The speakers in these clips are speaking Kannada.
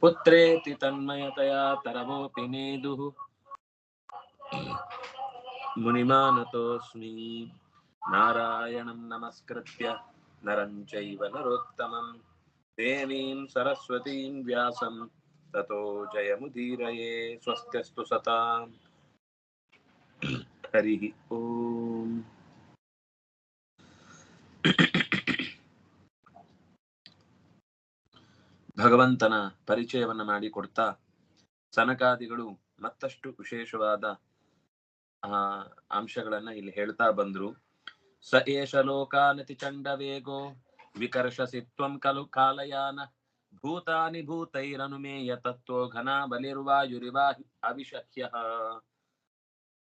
ಪುತ್ರೇತಿ ತನ್ಮಯತಯಾ ತರವೋಪಿ ನೇದುಃ ಮುನಿಮಾನತೋಸ್ಮಿ ನಾರಾಯಣಂ ನಮಸ್ಕೃತ್ಯ ನರಂ ಚೈವ ನರೋತ್ತಮಂ ದೇವೀಂ ಸರಸ್ವತೀಂ ವ್ಯಾಸಂ ತತೋ ಜಯಮುದೀರಯೇ. ಸ್ವಸ್ತ್ಯಸ್ತು ಸತಾಂ. ಹರಿ ಓಂ. ಭಗವಂತನ ಪರಿಚಯವನ್ನ ಮಾಡಿಕೊಡ್ತಾ ಸನಕಾದಿಗಳು ಮತ್ತಷ್ಟು ವಿಶೇಷವಾದ ಅಂಶಗಳನ್ನ ಇಲ್ಲಿ ಹೇಳ್ತಾ ಬಂದ್ರು. ಸ ಏಷ ಲೋಕಾನತಿ ಚಂಡ ವೇಗೋ ವಿಕರ್ಷಸಿ ತ್ವಂ ಕಲು ಕಾಲಯಾನ ಭೂತಾನಿ ಭೂತೈರನುಮೇಯ ತತ್ವೋ ಘನ ಬಲಿರ್ವಾಯುರಿವಾ ಅವಿಶಕ್ಯ.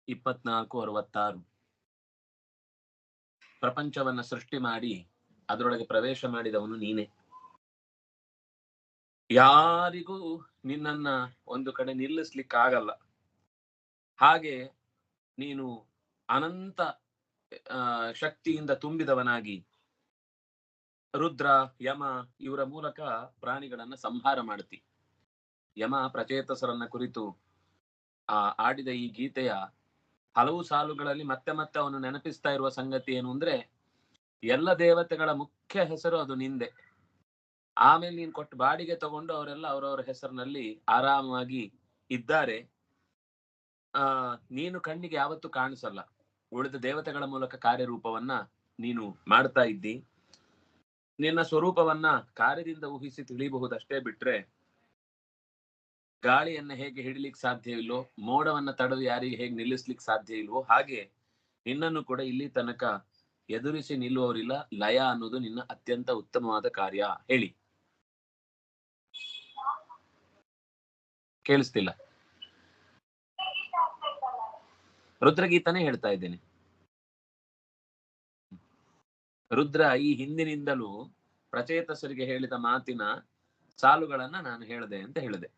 24:66. ಪ್ರಪಂಚವನ್ನ ಸೃಷ್ಟಿ ಮಾಡಿ ಅದರೊಳಗೆ ಪ್ರವೇಶ ಮಾಡಿದವನು ನೀನೆ. ಯಾರಿಗೂ ನಿನ್ನನ್ನ ಒಂದು ಕಡೆ ನಿಲ್ಲಿಸ್ಲಿಕ್ಕಾಗಲ್ಲ. ಹಾಗೆ ನೀನು ಅನಂತ ಶಕ್ತಿಯಿಂದ ತುಂಬಿದವನಾಗಿ ರುದ್ರ, ಯಮ ಇವರ ಮೂಲಕ ಪ್ರಾಣಿಗಳನ್ನ ಸಂಹಾರ ಮಾಡ್ತಿ. ಯಮ ಪ್ರಚೇತಸರನ್ನ ಕುರಿತು ಆಡಿದ ಈ ಗೀತೆಯ ಹಲವು ಸಾಲುಗಳಲ್ಲಿ ಮತ್ತೆ ಮತ್ತೆ ಅವನು ನೆನಪಿಸ್ತಾ ಇರುವ ಸಂಗತಿ ಏನು ಅಂದ್ರೆ, ಎಲ್ಲ ದೇವತೆಗಳ ಮುಖ್ಯ ಹೆಸರು ಅದು ನಿಂದೆ. ಆಮೇಲೆ ನೀನು ಕೊಟ್ಟು ಬಾಡಿಗೆ ತಗೊಂಡು ಅವರೆಲ್ಲ ಅವರವರ ಹೆಸರಿನಲ್ಲಿ ಆರಾಮವಾಗಿ ಇದ್ದಾರೆ. ನೀನು ಕಣ್ಣಿಗೆ ಯಾವತ್ತೂ ಕಾಣಿಸಲ್ಲ. ಉಳಿದ ದೇವತೆಗಳ ಮೂಲಕ ಕಾರ್ಯರೂಪವನ್ನ ನೀನು ಮಾಡ್ತಾ ಇದ್ದಿ. ನಿನ್ನ ಸ್ವರೂಪವನ್ನ ಕಾರ್ಯದಿಂದ ಊಹಿಸಿ ತಿಳಿಯಬಹುದಷ್ಟೇ ಬಿಟ್ರೆ, ಗಾಳಿಯನ್ನ ಹೇಗೆ ಹಿಡಿಲಿಕ್ಕೆ ಸಾಧ್ಯ ಇಲ್ವೋ, ಮೋಡವನ್ನ ತಡೆದು ಯಾರಿಗೆ ಹೇಗೆ ನಿಲ್ಲಿಸ್ಲಿಕ್ಕೆ ಸಾಧ್ಯ ಇಲ್ವೋ, ಹಾಗೆ ನಿನ್ನನ್ನು ಕೂಡ ಇಲ್ಲಿ ತನಕ ಎದುರಿಸಿ ನಿಲ್ಲುವವರಿಲ್ಲ. ಲಯ ಅನ್ನೋದು ನಿನ್ನ ಅತ್ಯಂತ ಉತ್ತಮವಾದ ಕಾರ್ಯ. ಹೇಳಿ, ಕೇಳಿಸ್ತಿಲ್ಲ? ರುದ್ರಗೀತನೇ ಹೇಳ್ತಾ ಇದ್ದೇನೆ. ರುದ್ರ ಈ ಹಿಂದಿನಿಂದಲೂ ಪ್ರಚೇತಸರಿಗೆ ಹೇಳಿದ ಮಾತಿನ ಸಾಲುಗಳನ್ನ ನಾನು ಹೇಳಿದೆ ಅಂತ ಹೇಳಿದೆ.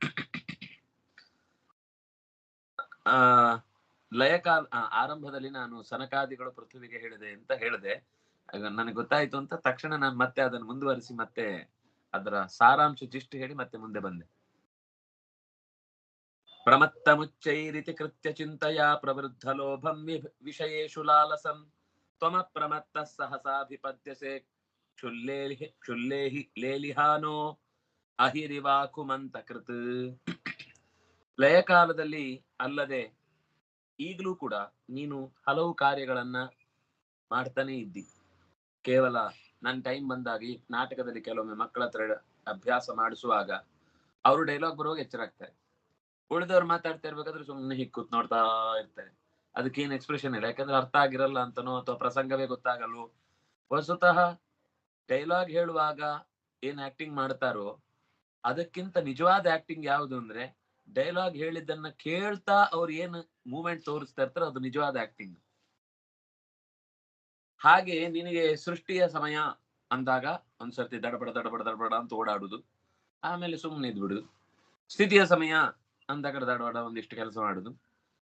ಲಯಕಾಲ ಆರಂಭದಲ್ಲಿ ನಾನು ಸನಕಾದಿಗಳು ಪೃಥ್ವಿಗೆ ಹೇಳಿದೆ ಅಂತ ಹೇಳಿದೆ. ನನಗೆ ಗೊತ್ತಾಯ್ತು ಅಂತ ತಕ್ಷಣ ನಾನು ಮತ್ತೆ ಅದನ್ನು ಮುಂದುವರಿಸಿ ಮತ್ತೆ ಅದರ ಸಾರಾಂಶ ಜಿಷ್ಟು ಹೇಳಿ ಮತ್ತೆ ಮುಂದೆ ಬಂದೆ. ಪ್ರಮತ್ತ ಮುಚ್ಚೈರಿತಿ ಕೃತ್ಯ ಚಿಂತೆಯ ಪ್ರವೃದ್ಧ ಲೋಭಂ ವಿಷಯೇಷು ಲಾಲಸಂ ತ್ವಮ ಪ್ರಮತ್ತ ಸಹಸಾಭಿಪದ್ಯಸೆ ಕ್ಷುಲ್ಲೇಹಿ ಲೇಲಿಹಾನೋ ಅಹಿರಿವಾಕುಮಂತ ಕೃತ್. ಲಯಕಾಲದಲ್ಲಿ ಅಲ್ಲದೆ ಈಗಲೂ ಕೂಡ ನೀನು ಹಲವು ಕಾರ್ಯಗಳನ್ನ ಮಾಡ್ತಾನೆ ಇದ್ದಿ. ಕೇವಲ ನನ್ನ ಟೈಮ್ ಬಂದಾಗಿ ನಾಟಕದಲ್ಲಿ ಕೆಲವೊಮ್ಮೆ ಮಕ್ಕಳ ಹತ್ರ ಅಭ್ಯಾಸ ಮಾಡಿಸುವಾಗ ಅವರು ಡೈಲಾಗ್ ಬರುವಾಗ ಎಚ್ಚರಾಗ್ತಾರೆ. ಉಳಿದವ್ರು ಮಾತಾಡ್ತಾ ಇರ್ಬೇಕಾದ್ರೆ ಸುಮ್ಮನೆ ಹೀಗೆ ಕೂತ್ ನೋಡ್ತಾ ಇರ್ತಾರೆ. ಅದಕ್ಕೇನು ಎಕ್ಸ್ಪ್ರೆಷನ್ ಇಲ್ಲ, ಯಾಕಂದ್ರೆ ಅರ್ಥ ಆಗಿರಲ್ಲ ಅಂತನೋ ಅಥವಾ ಪ್ರಸಂಗವೇ ಗೊತ್ತಾಗಲ್ವೋ. ವಸ್ತುತಃ ಡೈಲಾಗ್ ಹೇಳುವಾಗ ಏನ್ ಆಕ್ಟಿಂಗ್ ಮಾಡ್ತಾರೋ ಅದಕ್ಕಿಂತ ನಿಜವಾದ ಆಕ್ಟಿಂಗ್ ಯಾವುದು ಅಂದ್ರೆ, ಡೈಲಾಗ್ ಹೇಳಿದ್ದನ್ನ ಕೇಳ್ತಾ ಅವ್ರು ಏನು ಮೂವ್ಮೆಂಟ್ ತೋರಿಸ್ತಾ ಇರ್ತಾರೋ ಅದು ನಿಜವಾದ ಆಕ್ಟಿಂಗ್. ಹಾಗೆ ನಿನಗೆ ಸೃಷ್ಟಿಯ ಸಮಯ ಅಂದಾಗ ಒಂದ್ಸರ್ತಿ ದಡಬಡ ದಡಬಡ ದಡಬಡ ಅಂತ ಓಡಾಡುದು, ಆಮೇಲೆ ಸುಮ್ಮನೆ ಇದ್ಬಿಡುದು. ಸ್ಥಿತಿಯ ಸಮಯ ಅಂದಾಗ ದಡಬಡ ಒಂದಿಷ್ಟು ಕೆಲಸ ಮಾಡುದು,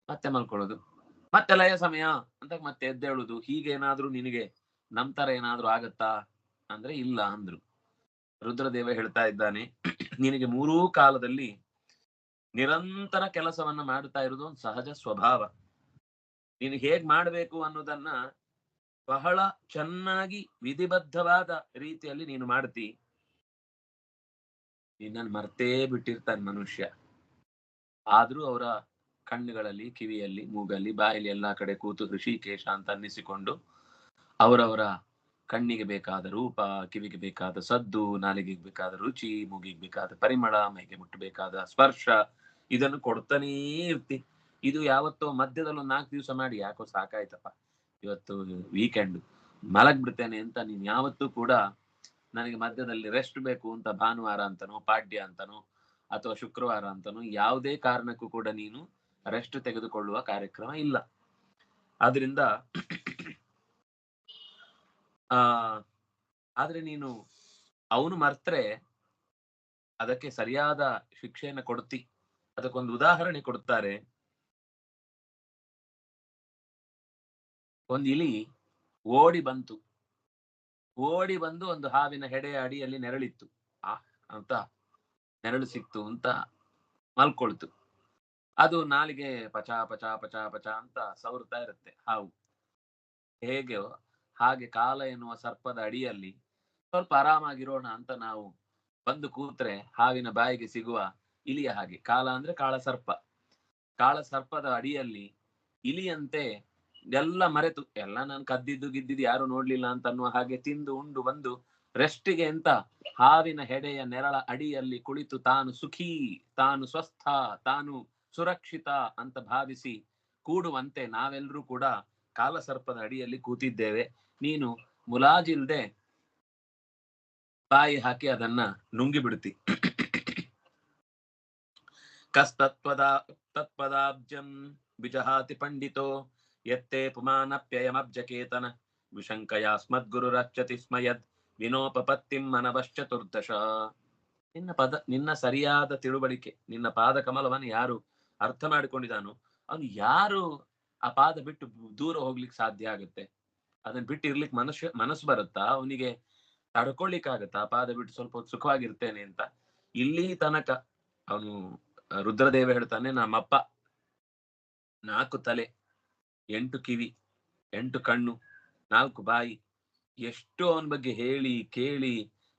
ಮತ್ತೆ ಮಲ್ಕೊಳ್ಳೋದು. ಮತ್ತೆ ಲಯ ಸಮಯ ಅಂತ ಮತ್ತೆ ಎದ್ದೇಳುದು. ಹೀಗೇನಾದ್ರೂ ನಿನಗೆ ನಮ್ ತರ ಏನಾದ್ರೂ ಆಗತ್ತಾ ಅಂದ್ರೆ ಇಲ್ಲ ಅಂದ್ರು. ರುದ್ರದೇವ ಹೇಳ್ತಾ ಇದ್ದಾನೆ, ನಿನಗೆ ಮೂರೂ ಕಾಲದಲ್ಲಿ ನಿರಂತರ ಕೆಲಸವನ್ನ ಮಾಡ್ತಾ ಇರುವುದು ಒಂದು ಸಹಜ ಸ್ವಭಾವ. ನೀನು ಹೇಗ್ ಮಾಡ್ಬೇಕು ಅನ್ನೋದನ್ನ ಬಹಳ ಚೆನ್ನಾಗಿ ವಿಧಿಬದ್ಧವಾದ ರೀತಿಯಲ್ಲಿ ನೀನು ಮಾಡ್ತಿ. ನಿನ್ನನ್ನು ಮರ್ತೇ ಬಿಟ್ಟಿರ್ತಾನೆ ಮನುಷ್ಯ. ಆದ್ರೂ ಅವರ ಕಣ್ಣುಗಳಲ್ಲಿ, ಕಿವಿಯಲ್ಲಿ, ಮೂಗಲ್ಲಿ, ಬಾಯಲ್ಲಿ ಎಲ್ಲಾ ಕಡೆ ಕೂತು ಋಷಿಕೇಶ ಅಂತ ಅನ್ನಿಸಿಕೊಂಡು ಅವರವರ ಕಣ್ಣಿಗೆ ಬೇಕಾದ ರೂಪ, ಕಿವಿಗೆ ಬೇಕಾದ ಸದ್ದು, ನಾಲಿಗೆಗೆ ಬೇಕಾದ ರುಚಿ, ಮೂಗಿಗೆ ಬೇಕಾದ ಪರಿಮಳ, ಮೈಗೆ ಮುಟ್ಟಬೇಕಾದ ಸ್ಪರ್ಶ, ಇದನ್ನು ಕೊಡ್ತಾನೇ ಇರ್ತಿ. ಇದು ಯಾವತ್ತೋ ಮಧ್ಯದಲ್ಲಿ 4 ದಿವಸ ಮಾಡಿ ಯಾಕೋ ಸಾಕಾಯ್ತಪ್ಪ ಇವತ್ತು ವೀಕೆಂಡ್ ಮಲಗ್ ಬಿಡ್ತೇನೆ ಅಂತ ನೀನ್ ಯಾವತ್ತೂ ಕೂಡ ನನಗೆ ಮಧ್ಯದಲ್ಲಿ ರೆಸ್ಟ್ ಬೇಕು ಅಂತ ಭಾನುವಾರ ಅಂತನೋ ಪಾಡ್ಯ ಅಂತನೋ ಅಥವಾ ಶುಕ್ರವಾರ ಅಂತನೂ ಯಾವುದೇ ಕಾರಣಕ್ಕೂ ಕೂಡ ನೀನು ರೆಸ್ಟ್ ತೆಗೆದುಕೊಳ್ಳುವ ಕಾರ್ಯಕ್ರಮ ಇಲ್ಲ. ಆದ್ರಿಂದ ಆದ್ರೆ ನೀನು ಅವನು ಮರ್ತ್ರೆ ಅದಕ್ಕೆ ಸರಿಯಾದ ಶಿಕ್ಷೆಯನ್ನು ಕೊಡ್ತಿ. ಅದಕ್ಕೊಂದು ಉದಾಹರಣೆ ಕೊಡುತ್ತಾರೆ. ಒಂದು ಇಲಿ ಓಡಿ ಬಂದು ಒಂದು ಹಾವಿನ ಹೆಡೆಯ ಅಡಿಯಲ್ಲಿ ನೆರಳಿತ್ತು. ಅಂತ ನೆರಳು ಸಿಕ್ತು ಅಂತ ಮಲ್ಕೊಳ್ತು. ಅದು ನಾಲಿಗೆ ಪಚಾ ಪಚಾ ಪಚಾ ಪಚಾ ಅಂತ ಸವರ್ತಾ ಇರುತ್ತೆ ಹಾವು. ಹೇಗೆ ಹಾಗೆ ಕಾಲ ಎನ್ನುವ ಸರ್ಪದ ಅಡಿಯಲ್ಲಿ ಸ್ವಲ್ಪ ಆರಾಮಾಗಿರೋಣ ಅಂತ ನಾವು ಬಂದು ಕೂತ್ರೆ ಹಾವಿನ ಬಾಯಿಗೆ ಸಿಗುವ ಇಲಿಯ ಹಾಗೆ. ಕಾಲ ಅಂದ್ರೆ ಕಾಳ ಸರ್ಪದ ಅಡಿಯಲ್ಲಿ ಇಲಿಯಂತೆ ಎಲ್ಲ ಮರೆತು, ಎಲ್ಲ ನಾನು ಕದ್ದಿದ್ದು ಗಿದ್ದಿದ್ದು ಯಾರು ನೋಡ್ಲಿಲ್ಲ ಅಂತ ಅನ್ನುವ ಹಾಗೆ ತಿಂದು ಉಂಡು ಬಂದು ರೆಸ್ಟಿಗೆ ಅಂತ ಹಾವಿನ ಹೆಡೆಯ ನೆರಳ ಅಡಿಯಲ್ಲಿ ಕುಳಿತು ತಾನು ಸುಖಿ, ತಾನು ಸ್ವಸ್ಥ, ತಾನು ಸುರಕ್ಷಿತ ಅಂತ ಭಾವಿಸಿ ಕೂಡುವಂತೆ ನಾವೆಲ್ಲರೂ ಕೂಡ ಕಾಲಸರ್ಪದ ಅಡಿಯಲ್ಲಿ ಕೂತಿದ್ದೇವೆ. ನೀನು ಮುಲಾಜಿಲ್ದೆ ಬಾಯಿ ಹಾಕಿ ಅದನ್ನ ನುಂಗಿ ಬಿಡ್ತಿ. ತತ್ಪದಾಬ್ಜಂ ವಿಜಹಾತಿ ಪಂಡಿತೋ ಯತ್ತೇ ಪುಮಾನಪ್ಯಯಮಬ್ಜಕೇತನ ವಿಶಂಕಯಾಸ್ಮದ್ಗುರುರಚ್ಚತಿ ಸ್ಮಯದ್ ವಿನೋಪಪತ್ತಿಂ ಮನವಶ್ಚತುರ್ದಶ. ನಿನ್ನ ಸರಿಯಾದ ತಿಳುವಳಿಕೆ, ನಿನ್ನ ಪಾದ ಕಮಲವನ್ನು ಯಾರು ಅರ್ಥ ಮಾಡಿಕೊಂಡಿದ್ದಾನೋ ಅವನು ಯಾರು ಆ ಪಾದ ಬಿಟ್ಟು ದೂರ ಹೋಗ್ಲಿಕ್ಕೆ ಸಾಧ್ಯ ಆಗುತ್ತೆ? ಅದನ್ನ ಬಿಟ್ಟು ಇರ್ಲಿಕ್ಕೆ ಮನಸ್ಸು ಬರುತ್ತಾ? ಅವನಿಗೆ ತಡ್ಕೊಳ್ಲಿಕ್ಕಾಗತ್ತಾ ಆ ಪಾದ ಬಿಟ್ಟು ಸ್ವಲ್ಪ ಹೊತ್ತು ಸುಖವಾಗಿರ್ತೇನೆ ಅಂತ? ಇಲ್ಲಿ ತನಕ ಅವನು ರುದ್ರದೇವ ಹೇಳ್ತಾನೆ, ನಮ್ಮಪ್ಪ 4 ತಲೆ 8 ಕಿವಿ 8 ಕಣ್ಣು 4 ಬಾಯಿ, ಎಷ್ಟು ಅವನ ಬಗ್ಗೆ ಹೇಳಿ ಕೇಳಿ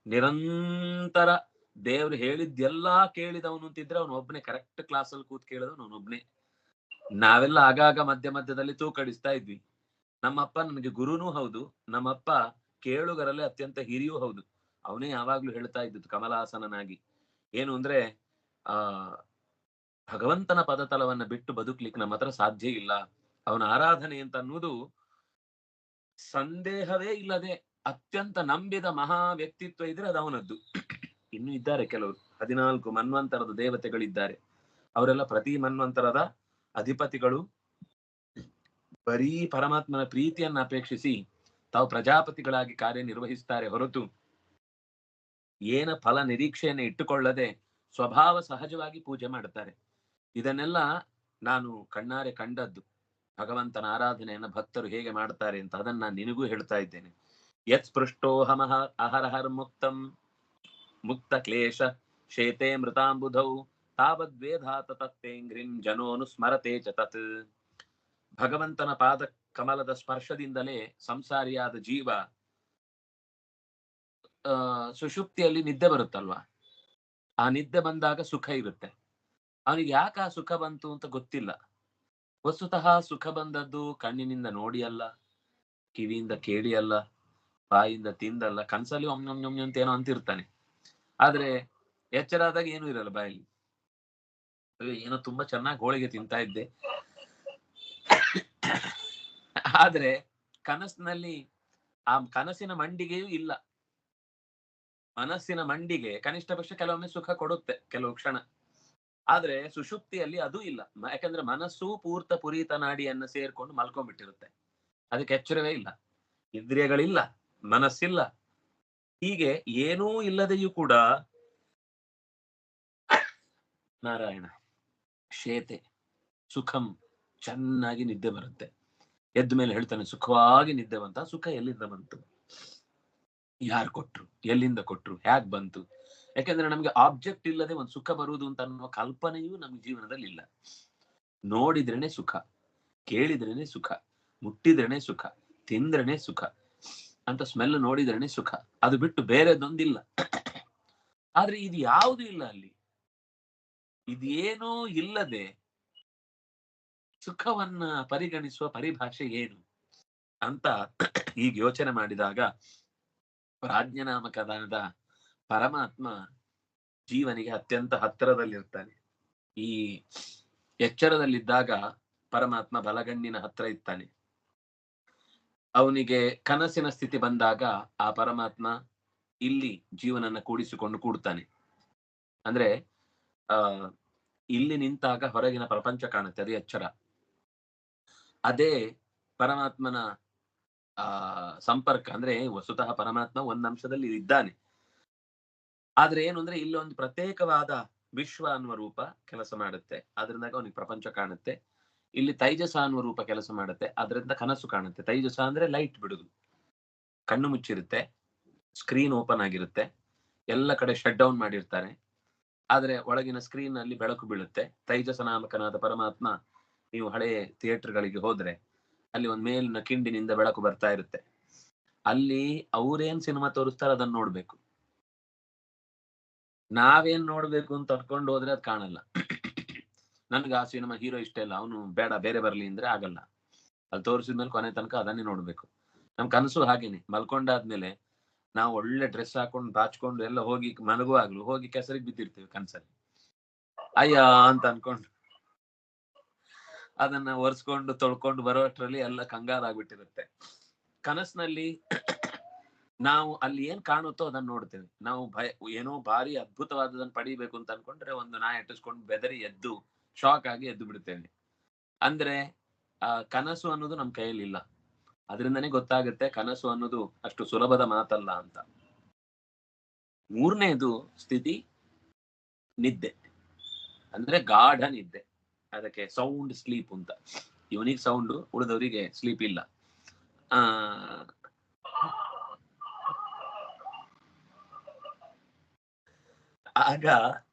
ನಿರಂತರ ದೇವ್ರು ಹೇಳಿದ್ದೆಲ್ಲಾ ಕೇಳಿದವನು ಅಂತಿದ್ರೆ ಅವನು ಒಬ್ಬನೇ ಕರೆಕ್ಟ್ ಕ್ಲಾಸಲ್ಲಿ ಕೂತ್ ಕೇಳಿದವನು ಅವನೊಬ್ನೇ. ನಾವೆಲ್ಲ ಆಗಾಗ ಮಧ್ಯದಲ್ಲಿ ತೂಕಡಿಸ್ತಾ ಇದ್ವಿ. ನಮ್ಮಪ್ಪ ನನಗೆ ಗುರುನೂ ಹೌದು, ನಮ್ಮಪ್ಪ ಕೇಳುಗರಲ್ಲೇ ಅತ್ಯಂತ ಹಿರಿಯೂ ಹೌದು. ಅವನೇ ಯಾವಾಗ್ಲೂ ಹೇಳ್ತಾ ಇದ್ದದ್ದು ಕಮಲಾಸನನಾಗಿ, ಏನು ಅಂದ್ರೆ ಭಗವಂತನ ಪದತಲವನ್ನ ಬಿಟ್ಟು ಬದುಕ್ಲಿಕ್ಕೆ ನಮ್ಮ ಹತ್ರ ಸಾಧ್ಯ ಇಲ್ಲ. ಅವನ ಆರಾಧನೆ ಅಂತ ಅನ್ನುವುದು ಸಂದೇಹವೇ ಇಲ್ಲದೆ ಅತ್ಯಂತ ನಂಬಿದ ಮಹಾ ವ್ಯಕ್ತಿತ್ವ ಇದ್ರೆ ಅದು ಅವನದ್ದು. ಇನ್ನು ಇದ್ದಾರೆ ಕೆಲವರು 14 ಮನ್ವಂತರದ ದೇವತೆಗಳಿದ್ದಾರೆ. ಅವರೆಲ್ಲ ಪ್ರತಿ ಮನ್ವಂತರದ ಅಧಿಪತಿಗಳು. ಬರೀ ಪರಮಾತ್ಮನ ಪ್ರೀತಿಯನ್ನ ಅಪೇಕ್ಷಿಸಿ ತಾವು ಪ್ರಜಾಪತಿಗಳಾಗಿ ಕಾರ್ಯನಿರ್ವಹಿಸ್ತಾರೆ ಹೊರತು ಏನ ಫಲ ನಿರೀಕ್ಷೆಯನ್ನು ಇಟ್ಟುಕೊಳ್ಳದೆ ಸ್ವಭಾವ ಸಹಜವಾಗಿ ಪೂಜೆ ಮಾಡುತ್ತಾರೆ. ಇದನ್ನೆಲ್ಲ ನಾನು ಕಣ್ಣಾರೆ ಕಂಡದ್ದು. ಭಗವಂತನ ಆರಾಧನೆಯನ್ನ ಭಕ್ತರು ಹೇಗೆ ಮಾಡ್ತಾರೆ ಅಂತ ಅದನ್ನ ನಾನು ನಿನಗೂ ಹೇಳ್ತಾ ಇದ್ದೇನೆ. ಯತ್ ಸ್ಪೃಷ್ಟೋಹಮಹ ಅಹರಹರ್ ಮುಕ್ತ ಕ್ಲೇಶ ಶೇತೆ ಮೃತಾಂಬುಧೌ ತಾವದ್ವೇಧಾತ ತತ್ತೇಂಗ್ರಿಂ ಜನೋನು ಸ್ಮರತೆ ಚ ತತ್. ಭಗವಂತನ ಪಾದ ಕಮಲದ ಸ್ಪರ್ಶದಿಂದಲೇ ಸಂಸಾರಿಯಾದ ಜೀವ ಸುಷುಪ್ತಿಯಲ್ಲಿ ನಿದ್ದೆ ಬರುತ್ತಲ್ವಾ, ಆ ನಿದ್ದೆ ಬಂದಾಗ ಸುಖ ಇರುತ್ತೆ. ಅವನಿಗೆ ಯಾಕೆ ಆ ಸುಖ ಬಂತು ಅಂತ ಗೊತ್ತಿಲ್ಲ. ವಸ್ತುತಃ ಸುಖ ಬಂದದ್ದು ಕಣ್ಣಿನಿಂದ ನೋಡಿ ಅಲ್ಲ, ಕಿವಿಯಿಂದ ಕೇಳಿ ಅಲ್ಲ, ಬಾಯಿಂದ ತಿಂದಲ್ಲ, ಕನ್ಸಲ್ಲಿ ಒಮ್ಮೊಮ್ಮೆ ಅಂತ ಏನೋ ಅಂತಿರ್ತಾನೆ. ಆದ್ರೆ ಎಚ್ಚರಾದಾಗ ಏನೂ ಇರಲ್ಲ ಬಾಯಲ್ಲಿ. ಏನೋ ತುಂಬಾ ಚೆನ್ನಾಗಿ ಹೋಳಿಗೆ ತಿಂತಾ ಇದ್ದೆ, ಆದ್ರೆ ಕನಸಿನಲ್ಲಿ ಆ ಕನಸಿನ ಮಂಡಿಗೆಯೂ ಇಲ್ಲ. ಮನಸ್ಸಿನ ಮಂಡಿಗೆ ಕನಿಷ್ಠ ಪಕ್ಷ ಕೆಲವೊಮ್ಮೆ ಸುಖ ಕೊಡುತ್ತೆ ಕೆಲವು ಕ್ಷಣ, ಆದ್ರೆ ಸುಷುಪ್ತಿಯಲ್ಲಿ ಅದು ಇಲ್ಲ. ಯಾಕಂದ್ರೆ ಮನಸ್ಸು ಪುರೀತ ನಾಡಿಯನ್ನ ಸೇರ್ಕೊಂಡು ಮಲ್ಕೊಂಡ್ಬಿಟ್ಟಿರುತ್ತೆ. ಅದಕ್ಕೆ ಎಚ್ಚರವೇ ಇಲ್ಲ, ಇಂದ್ರಿಯಗಳಿಲ್ಲ, ಮನಸ್ಸಿಲ್ಲ. ಹೀಗೆ ಏನೂ ಇಲ್ಲದೆಯೂ ಕೂಡ ನಾರಾಯಣ ಶೇತೆ ಸುಖಂ, ಚೆನ್ನಾಗಿ ನಿದ್ದೆ ಬರುತ್ತೆ. ಎದ್ದ ಮೇಲೆ ಹೇಳ್ತಾನೆ ಸುಖವಾಗಿ ನಿದ್ದೆ ಬಂತ. ಸುಖ ಎಲ್ಲಿಂದ ಬಂತು? ಯಾರು ಕೊಟ್ರು? ಎಲ್ಲಿಂದ ಕೊಟ್ರು? ಹ್ಯಾಕ್ ಬಂತು? ಯಾಕೆಂದ್ರೆ ನಮ್ಗೆ ಆಬ್ಜೆಕ್ಟ್ ಇಲ್ಲದೆ ಒಂದು ಸುಖ ಬರುವುದು ಅಂತ ಅನ್ನುವ ಕಲ್ಪನೆಯೂ ನಮ್ಮ ಜೀವನದಲ್ಲಿ ಇಲ್ಲ. ನೋಡಿದ್ರೇನೆ ಸುಖ, ಕೇಳಿದ್ರೇನೆ ಸುಖ, ಮುಟ್ಟಿದ್ರೇನೆ ಸುಖ, ತಿಂದ್ರೇನೆ ಸುಖ ಅಂತ ಸ್ಮೆಲ್ ನೋಡಿದ್ರೇನೆ ಸುಖ. ಅದು ಬಿಟ್ಟು ಬೇರೆದೊಂದಿಲ್ಲ. ಆದ್ರೆ ಇದು ಯಾವುದು ಇಲ್ಲ ಅಲ್ಲಿ. ಇದೇನೂ ಇಲ್ಲದೆ ಸುಖವನ್ನ ಪರಿಗಣಿಸುವ ಪರಿಭಾಷೆ ಏನು ಅಂತ ಈಗ ಯೋಚನೆ ಮಾಡಿದಾಗ ಪ್ರಾಜ್ಞನಾಮಕನಾದ ಪರಮಾತ್ಮ ಜೀವನಿಗೆ ಅತ್ಯಂತ ಹತ್ತಿರದಲ್ಲಿರ್ತಾನೆ. ಈ ಎಚ್ಚರದಲ್ಲಿದ್ದಾಗ ಪರಮಾತ್ಮ ಬಲಗಣ್ಣಿನ ಹತ್ರ ಇರ್ತಾನೆ. ಅವನಿಗೆ ಕನಸಿನ ಸ್ಥಿತಿ ಬಂದಾಗ ಆ ಪರಮಾತ್ಮ ಇಲ್ಲಿ ಜೀವನನ್ನ ಕೂಡಿಸಿಕೊಂಡು ಕೂಡ್ತಾನೆ. ಅಂದ್ರೆ ಆ ಇಲ್ಲಿ ನಿಂತಾಗ ಹೊರಗಿನ ಪ್ರಪಂಚ ಕಾಣುತ್ತೆ, ಅದು ಎಚ್ಚರ. ಅದೇ ಪರಮಾತ್ಮನ ಸಂಪರ್ಕ. ಅಂದ್ರೆ ವಸ್ತುತಃ ಪರಮಾತ್ಮ ಒಂದ್ ಅಂಶದಲ್ಲಿ ಇದ್ದಾನೆ, ಆದ್ರೆ ಏನು ಅಂದ್ರೆ ಇಲ್ಲಿ ಒಂದು ಪ್ರತ್ಯೇಕವಾದ ವಿಶ್ವ ಅನ್ನುವ ರೂಪ ಕೆಲಸ ಮಾಡುತ್ತೆ, ಅದರಿಂದಾಗ ಅವನಿಗೆ ಪ್ರಪಂಚ ಕಾಣುತ್ತೆ. ಇಲ್ಲಿ ತೈಜಸ ಅನ್ನುವ ರೂಪ ಕೆಲಸ ಮಾಡುತ್ತೆ, ಅದರಿಂದ ಕನಸು ಕಾಣುತ್ತೆ. ತೈಜಸ ಅಂದ್ರೆ ಲೈಟ್ ಬಿಡುದು, ಕಣ್ಣು ಮುಚ್ಚಿರುತ್ತೆ, ಸ್ಕ್ರೀನ್ ಓಪನ್ ಆಗಿರುತ್ತೆ, ಎಲ್ಲ ಕಡೆ ಶಟ್ ಡೌನ್ ಮಾಡಿರ್ತಾರೆ, ಆದ್ರೆ ಒಳಗಿನ ಸ್ಕ್ರೀನ್ ಅಲ್ಲಿ ಬೆಳಕು ಬೀಳುತ್ತೆ. ತೈಜಸ ನಾಮಕನಾದ ಪರಮಾತ್ಮ, ನೀವು ಹಳೆಯ ಥಿಯೇಟರ್ಗಳಿಗೆ ಹೋದ್ರೆ ಅಲ್ಲಿ ಒಂದ್ ಮೇಲಿನ ಕಿಂಡಿನಿಂದ ಬೆಳಕು ಬರ್ತಾ ಇರುತ್ತೆ, ಅಲ್ಲಿ ಅವ್ರೇನ್ ಸಿನಿಮಾ ತೋರಿಸ್ತಾರೆ ಅದನ್ನ ನೋಡ್ಬೇಕು. ನಾವೇನ್ ನೋಡ್ಬೇಕು ಅಂತ ಅನ್ಕೊಂಡು ಹೋದ್ರೆ ಅದು ಕಾಣಲ್ಲ. ನನ್ಗೆ ಆ ಸಿನಿಮಾ ಹೀರೋ ಇಷ್ಟ ಇಲ್ಲ, ಅವನು ಬೇಡ ಬೇರೆ ಬರ್ಲಿ ಅಂದ್ರೆ ಆಗಲ್ಲ. ಅಲ್ಲಿ ತೋರಿಸಿದ್ಮೇಲೆ ಕೊನೆ ತನಕ ಅದನ್ನೇ ನೋಡ್ಬೇಕು. ನಮ್ ಕನಸು ಹಾಗೇನೆ, ಮಲ್ಕೊಂಡಾದ್ಮೇಲೆ ನಾವು ಒಳ್ಳೆ ಡ್ರೆಸ್ ಹಾಕೊಂಡು ಬಾಚ್ಕೊಂಡು ಎಲ್ಲ ಹೋಗಿ ಮಲಗುವಾಗ್ಲು ಹೋಗಿ ಕೆಸರಿಗೆ ಬಿದ್ದಿರ್ತೀವಿ ಕನ್ಸಲ್ಲಿ, ಅಯ್ಯ ಅಂತ ಅನ್ಕೊಂಡು ಅದನ್ನ ಒರೆಸ್ಕೊಂಡು ತೊಳ್ಕೊಂಡು ಬರೋಷ್ಟ್ರಲ್ಲಿ ಎಲ್ಲ ಕಂಗಾಲಾಗ್ಬಿಟ್ಟಿರುತ್ತೆ. ಕನಸಿನಲ್ಲಿ ನಾವು ಅಲ್ಲಿ ಏನ್ ಕಾಣುತ್ತೋ ಅದನ್ನ ನೋಡ್ತೇವೆ. ನಾವು ಏನೋ ಭಾರಿ ಅದ್ಭುತವಾದದನ್ನ ಪಡಿಬೇಕು ಅಂತ ಅನ್ಕೊಂಡ್ರೆ ಒಂದು ನಾಯಿ ಅಟ್ಟಿಸ್ಕೊಂಡು ಬೆದರಿ ಎದ್ದು ಶಾಕ್ ಆಗಿ ಎದ್ದು ಬಿಡುತ್ತೇವೆ. ಅಂದ್ರೆ ಕನಸು ಅನ್ನೋದು ನಮ್ ಕೈಯಲ್ಲಿ ಇಲ್ಲ. ಅದರಿಂದನೇ ಗೊತ್ತಾಗುತ್ತೆ ಕನಸು ಅನ್ನೋದು ಅಷ್ಟು ಸುಲಭದ ಮಾತಲ್ಲ ಅಂತ. ಮೂರನೇದು ಸ್ಥಿತಿ ನಿದ್ದೆ, ಅಂದ್ರೆ ಗಾಢ ನಿದ್ದೆ. ಅದಕ್ಕೆ ಸೌಂಡ್ ಸ್ಲೀಪ್ ಅಂತ. ಇವನಿಗೆ ಸೌಂಡ್, ಉಳಿದವರಿಗೆ ಸ್ಲೀಪ್ ಇಲ್ಲ. ಆಗ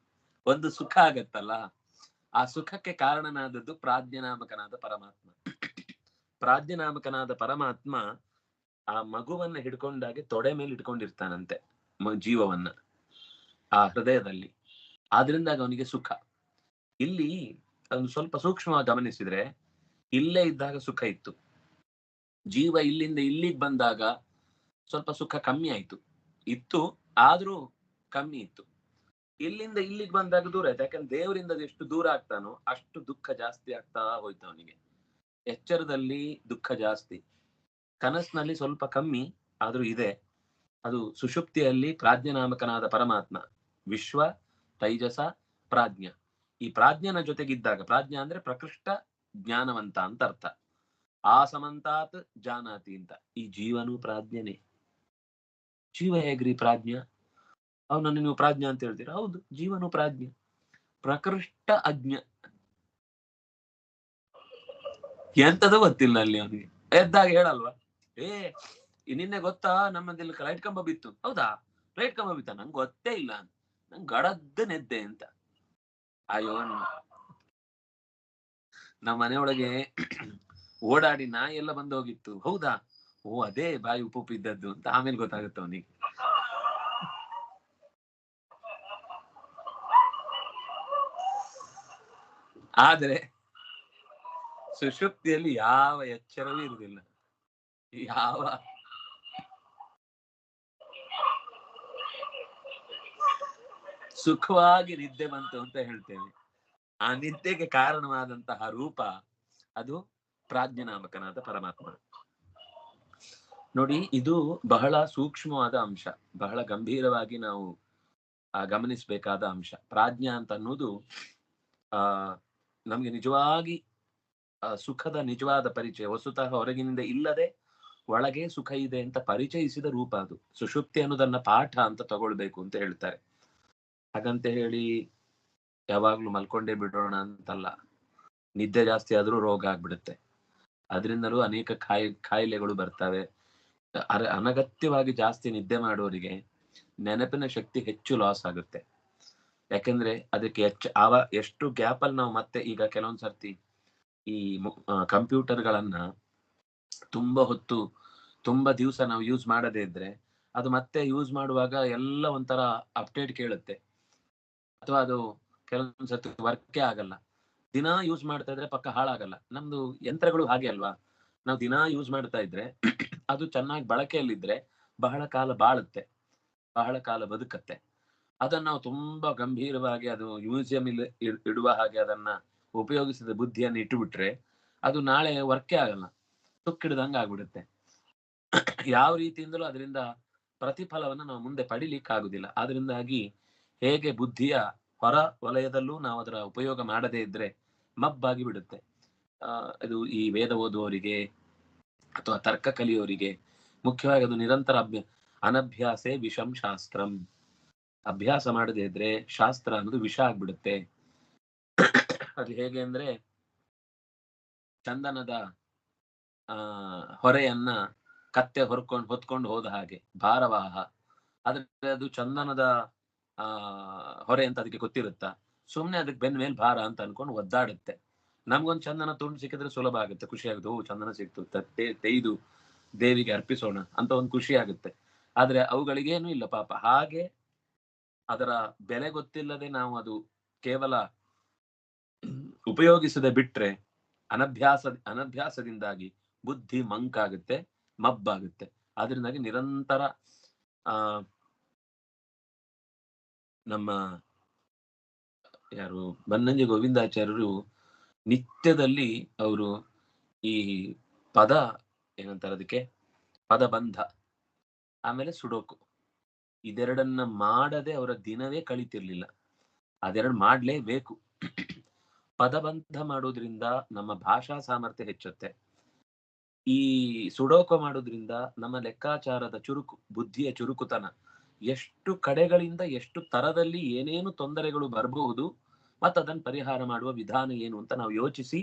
ಒಂದು ಸುಖ ಆಗತ್ತಲ್ಲ, ಆ ಸುಖಕ್ಕೆ ಕಾರಣನಾದದ್ದು ಪ್ರಾಜ್ಞನಾಮಕನಾದ ಪರಮಾತ್ಮ. ಪ್ರಾಜ್ಞನಾಮಕನಾದ ಪರಮಾತ್ಮ ಆ ಮಗುವನ್ನ ಹಿಡ್ಕೊಂಡಾಗೆ ತೊಡೆ ಮೇಲೆ ಇಟ್ಕೊಂಡಿರ್ತಾನಂತೆ, ಜೀವವನ್ನ ಆ ಹೃದಯದಲ್ಲಿ. ಆದ್ರಿಂದಾಗ ಅವನಿಗೆ ಸುಖ. ಇಲ್ಲಿ ಅದನ್ನು ಸ್ವಲ್ಪ ಸೂಕ್ಷ್ಮವಾಗಿ ಗಮನಿಸಿದ್ರೆ, ಇಲ್ಲೇ ಇದ್ದಾಗ ಸುಖ ಇತ್ತು, ಜೀವ ಇಲ್ಲಿಂದ ಇಲ್ಲಿಗೆ ಬಂದಾಗ ಸ್ವಲ್ಪ ಸುಖ ಕಮ್ಮಿ ಆಯ್ತು. ಇತ್ತು ಆದ್ರೂ ಕಮ್ಮಿ ಇತ್ತು. ಇಲ್ಲಿಂದ ಇಲ್ಲಿಗೆ ಬಂದಾಗ ದೂರ ಆಯ್ತು. ಯಾಕಂದ್ರೆ ದೇವರಿಂದ ಎಷ್ಟು ದೂರ ಆಗ್ತಾನೋ ಅಷ್ಟು ದುಃಖ ಜಾಸ್ತಿ ಆಗ್ತಾ ಹೋಯ್ತು ಅವನಿಗೆ. ಎಚ್ಚರದಲ್ಲಿ ದುಃಖ ಜಾಸ್ತಿ, ಕನಸಿನಲ್ಲಿ ಸ್ವಲ್ಪ ಕಮ್ಮಿ ಆದ್ರೂ ಇದೆ. ಅದು ಸುಷುಪ್ತಿಯಲ್ಲಿ ಪ್ರಾಜ್ಞನಾಮಕನಾದ ಪರಮಾತ್ಮ, ವಿಶ್ವ, ತೈಜಸ, ಪ್ರಾಜ್ಞ. ಈ ಪ್ರಾಜ್ಞನ ಜೊತೆಗಿದ್ದಾಗ, ಪ್ರಾಜ್ಞ ಅಂದ್ರೆ ಪ್ರಕೃಷ್ಟ ಜ್ಞಾನವಂತ ಅಂತ ಅರ್ಥ. ಆ ಸಮಂತಾತ್ ಜಾನಾತಿ ಅಂತ. ಈ ಜೀವನು ಪ್ರಾಜ್ಞನೇ. ಜೀವ ಹೇಗ್ರಿ ಪ್ರಾಜ್ಞ? ಅವನನ್ನು ನೀವು ಪ್ರಾಜ್ಞ ಅಂತ ಹೇಳ್ತೀರಾ? ಹೌದು, ಜೀವನು ಪ್ರಾಜ್ಞ, ಪ್ರಕೃಷ್ಟ ಅಜ್ಞ. ಎಂತದೂ ಗೊತ್ತಿಲ್ಲ ಅಲ್ಲಿ ಅವನಿಗೆ. ಎದ್ದಾಗ ಹೇಳಲ್ವಾ, ನಿನ್ನೆ ಗೊತ್ತಾ ನಮ್ಮದಿಲ್ಲಿ ಲೈಟ್ ಕಂಬ ಬಿತ್ತು? ಹೌದಾ, ಲೈಟ್ ಕಂಬ ಬಿತ್ತ? ನಂಗೆ ಗೊತ್ತೇ ಇಲ್ಲ, ನಂಗೆ ಗಡದ್ದು ನೆದ್ದೆ ಅಂತ. ಅಯ್ಯೋ, ನಮ್ಮ ಮನೆಯೊಳಗೆ ಓಡಾಡಿ ನಾಯಿ ಎಲ್ಲ ಬಂದು ಹೋಗಿತ್ತು. ಹೌದಾ, ಓ ಅದೇ ಬಾಯಿ ಉಪ್ಪು ಇದ್ದದ್ದು ಅಂತ ಆಮೇಲೆ ಗೊತ್ತಾಗುತ್ತೆ ಅವನಿಗೆ. ಆದ್ರೆ ಸುಷುಪ್ತಿಯಲ್ಲಿ ಯಾವ ಎಚ್ಚರವೂ ಇರುವುದಿಲ್ಲ, ಯಾವ ಸುಖವಾಗಿ ನಿದ್ದೆ ಬಂತು ಅಂತ ಹೇಳ್ತೇವೆ. ಆ ನಿದ್ದೆಗೆ ಕಾರಣವಾದಂತಹ ರೂಪ ಅದು ಪ್ರಾಜ್ಞನಾಮಕನಾದ ಪರಮಾತ್ಮ. ನೋಡಿ, ಇದು ಬಹಳ ಸೂಕ್ಷ್ಮವಾದ ಅಂಶ, ಬಹಳ ಗಂಭೀರವಾಗಿ ನಾವು ಗಮನಿಸಬೇಕಾದ ಅಂಶ. ಪ್ರಾಜ್ಞಾ ಅಂತ ಅನ್ನೋದು ನಮ್ಗೆ ನಿಜವಾಗಿ ಸುಖದ ನಿಜವಾದ ಪರಿಚಯ. ವಸ್ತುತಃ ಹೊರಗಿನಿಂದ ಇಲ್ಲದೆ ಒಳಗೆ ಸುಖ ಇದೆ ಅಂತ ಪರಿಚಯಿಸಿದ ರೂಪ ಅದು. ಸುಷುಪ್ತಿ ಅನ್ನೋದನ್ನ ಪಾಠ ಅಂತ ತಗೊಳ್ಬೇಕು ಅಂತ ಹೇಳ್ತಾರೆ. ಹಾಗಂತ ಹೇಳಿ ಯಾವಾಗ್ಲೂ ಮಲ್ಕೊಂಡೇ ಬಿಡೋಣ ಅಂತಲ್ಲ. ನಿದ್ದೆ ಜಾಸ್ತಿ ಆದ್ರೂ ರೋಗ ಆಗ್ಬಿಡುತ್ತೆ, ಅದರಿಂದಲೂ ಅನೇಕ ಕಾಯಿಲೆಗಳು ಬರ್ತವೆ. ಅನಗತ್ಯವಾಗಿ ಜಾಸ್ತಿ ನಿದ್ದೆ ಮಾಡೋರಿಗೆ ನೆನಪಿನ ಶಕ್ತಿ ಹೆಚ್ಚು ಲಾಸ್ ಆಗುತ್ತೆ. ಯಾಕಂದ್ರೆ ಅದಕ್ಕೆ ಎಷ್ಟು ಗ್ಯಾಪ್ ಅಲ್ಲಿ ನಾವು ಮತ್ತೆ ಈಗ ಕೆಲವೊಂದ್ ಸರ್ತಿ ಈ ಕಂಪ್ಯೂಟರ್ಗಳನ್ನ ತುಂಬಾ ಹೊತ್ತು ತುಂಬಾ ದಿವಸ ನಾವು ಯೂಸ್ ಮಾಡದೇ ಇದ್ರೆ ಅದು ಮತ್ತೆ ಯೂಸ್ ಮಾಡುವಾಗ ಎಲ್ಲ ಒಂಥರ ಅಪ್ಡೇಟ್ ಕೇಳುತ್ತೆ, ಅಥವಾ ಅದು ಕೆಲವೊಂದ್ ಸರ್ತಿ ವರ್ಕೇ ಆಗಲ್ಲ. ದಿನಾ ಯೂಸ್ ಮಾಡ್ತಾ ಇದ್ರೆ ಪಕ್ಕ ಹಾಳಾಗಲ್ಲ. ನಮ್ದು ಯಂತ್ರಗಳು ಹಾಗೆ ಅಲ್ವಾ, ನಾವು ದಿನಾ ಯೂಸ್ ಮಾಡ್ತಾ ಇದ್ರೆ ಅದು ಚೆನ್ನಾಗಿ ಬಳಕೆಯಲ್ಲಿದ್ರೆ ಬಹಳ ಕಾಲ ಬಾಳುತ್ತೆ, ಬಹಳ ಕಾಲ ಬದುಕತ್ತೆ. ಅದನ್ನ ನಾವು ತುಂಬಾ ಗಂಭೀರವಾಗಿ ಅದು ಮ್ಯೂಸಿಯಂ ಇಡುವ ಹಾಗೆ ಅದನ್ನ ಉಪಯೋಗಿಸಿದ ಬುದ್ಧಿಯನ್ನು ಇಟ್ಟುಬಿಟ್ರೆ ಅದು ನಾಳೆ ವರ್ಕೇ ಆಗಲ್ಲ, ತುಕ್ಕಿಡ್ದಂಗ ಆಗ್ಬಿಡುತ್ತೆ. ಯಾವ ರೀತಿಯಿಂದಲೂ ಅದರಿಂದ ಪ್ರತಿಫಲವನ್ನು ನಾವು ಮುಂದೆ ಪಡಿಲಿಕ್ಕೆ ಆಗುದಿಲ್ಲ. ಆದ್ರಿಂದಾಗಿ ಹೇಗೆ ಬುದ್ಧಿಯ ಹೊರ ವಲಯದಲ್ಲೂ ನಾವು ಅದರ ಉಪಯೋಗ ಮಾಡದೇ ಇದ್ರೆ ಮಬ್ಬಾಗಿ ಬಿಡುತ್ತೆ. ಇದು ಈ ವೇದ ಓದುವವರಿಗೆ ಅಥವಾ ತರ್ಕ ಕಲಿಯೋರಿಗೆ ಮುಖ್ಯವಾಗಿ ಅದು ನಿರಂತರ ಅನಭ್ಯಾಸೇ ವಿಷಂ ಶಾಸ್ತ್ರಂ. ಅಭ್ಯಾಸ ಮಾಡದೇ ಇದ್ರೆ ಶಾಸ್ತ್ರ ಅನ್ನೋದು ವಿಷ ಆಗ್ಬಿಡುತ್ತೆ. ಅದು ಹೇಗೆ ಅಂದ್ರೆ ಚಂದನದ ಹೊರೆಯನ್ನ ಕತ್ತೆ ಹೊತ್ಕೊಂಡು ಹೋದ ಹಾಗೆ ಭಾರವಾಹ. ಆದ್ರೆ ಅದು ಚಂದನದ ಹೊರೆ ಅಂತ ಅದಕ್ಕೆ ಗೊತ್ತಿರುತ್ತಾ? ಸುಮ್ನೆ ಅದಕ್ಕೆ ಬೆನ್ನ ಮೇಲೆ ಭಾರ ಅಂತ ಅನ್ಕೊಂಡು ಒದ್ದಾಡುತ್ತೆ. ನಮ್ಗೊಂದು ಚಂದನ ತುಂಡು ಸಿಕ್ಕಿದ್ರೆ ಸುಲಭ ಆಗುತ್ತೆ, ಖುಷಿ ಆಗುತ್ತೆ. ಓ ಚಂದನ ಸಿಕ್ತು, ತೆಯ್ದು ದೇವಿಗೆ ಅರ್ಪಿಸೋಣ ಅಂತ ಒಂದು ಖುಷಿ ಆಗುತ್ತೆ. ಆದ್ರೆ ಅವುಗಳಿಗೇನು ಇಲ್ಲ ಪಾಪ. ಹಾಗೆ ಅದರ ಬೆಲೆ ಗೊತ್ತಿಲ್ಲದೆ ನಾವು ಅದು ಕೇವಲ ಉಪಯೋಗಿಸದೆ ಬಿಟ್ರೆ ಅನಭ್ಯಾಸದಿಂದಾಗಿ ಬುದ್ಧಿ ಮಂಕಾಗುತ್ತೆ, ಮಬ್ಬಾಗುತ್ತೆ. ಅದರಿಂದಾಗಿ ನಿರಂತರ ನಮ್ಮ ಯಾರು ಬನ್ನಂಜೆ ಗೋವಿಂದಾಚಾರ್ಯರು ನಿತ್ಯದಲ್ಲಿ ಅವರು ಈ ಪದ ಏನಂತಾರೆ ಅದಕ್ಕೆ, ಪದಬಂಧ ಆಮೇಲೆ ಸುಡೋಕು, ಇದೆರಡನ್ನ ಮಾಡದೆ ಅವರ ದಿನವೇ ಕಳೀತಿರ್ಲಿಲ್ಲ. ಅದೆರಡು ಮಾಡ್ಲೇಬೇಕು. ಪದಬಂಧ ಮಾಡೋದ್ರಿಂದ ನಮ್ಮ ಭಾಷಾ ಸಾಮರ್ಥ್ಯ ಹೆಚ್ಚುತ್ತೆ. ಈ ಸುಡೋಕು ಮಾಡೋದ್ರಿಂದ ನಮ್ಮ ಲೆಕ್ಕಾಚಾರದ ಚುರುಕು, ಬುದ್ಧಿಯ ಚುರುಕುತನ, ಎಷ್ಟು ಕಡೆಗಳಿಂದ ಎಷ್ಟು ತರದಲ್ಲಿ ಏನೇನು ತೊಂದರೆಗಳು ಬರಬಹುದು ಮತ್ತು ಅದನ್ನು ಪರಿಹಾರ ಮಾಡುವ ವಿಧಾನ ಏನು ಅಂತ ನಾವು ಯೋಚಿಸಿ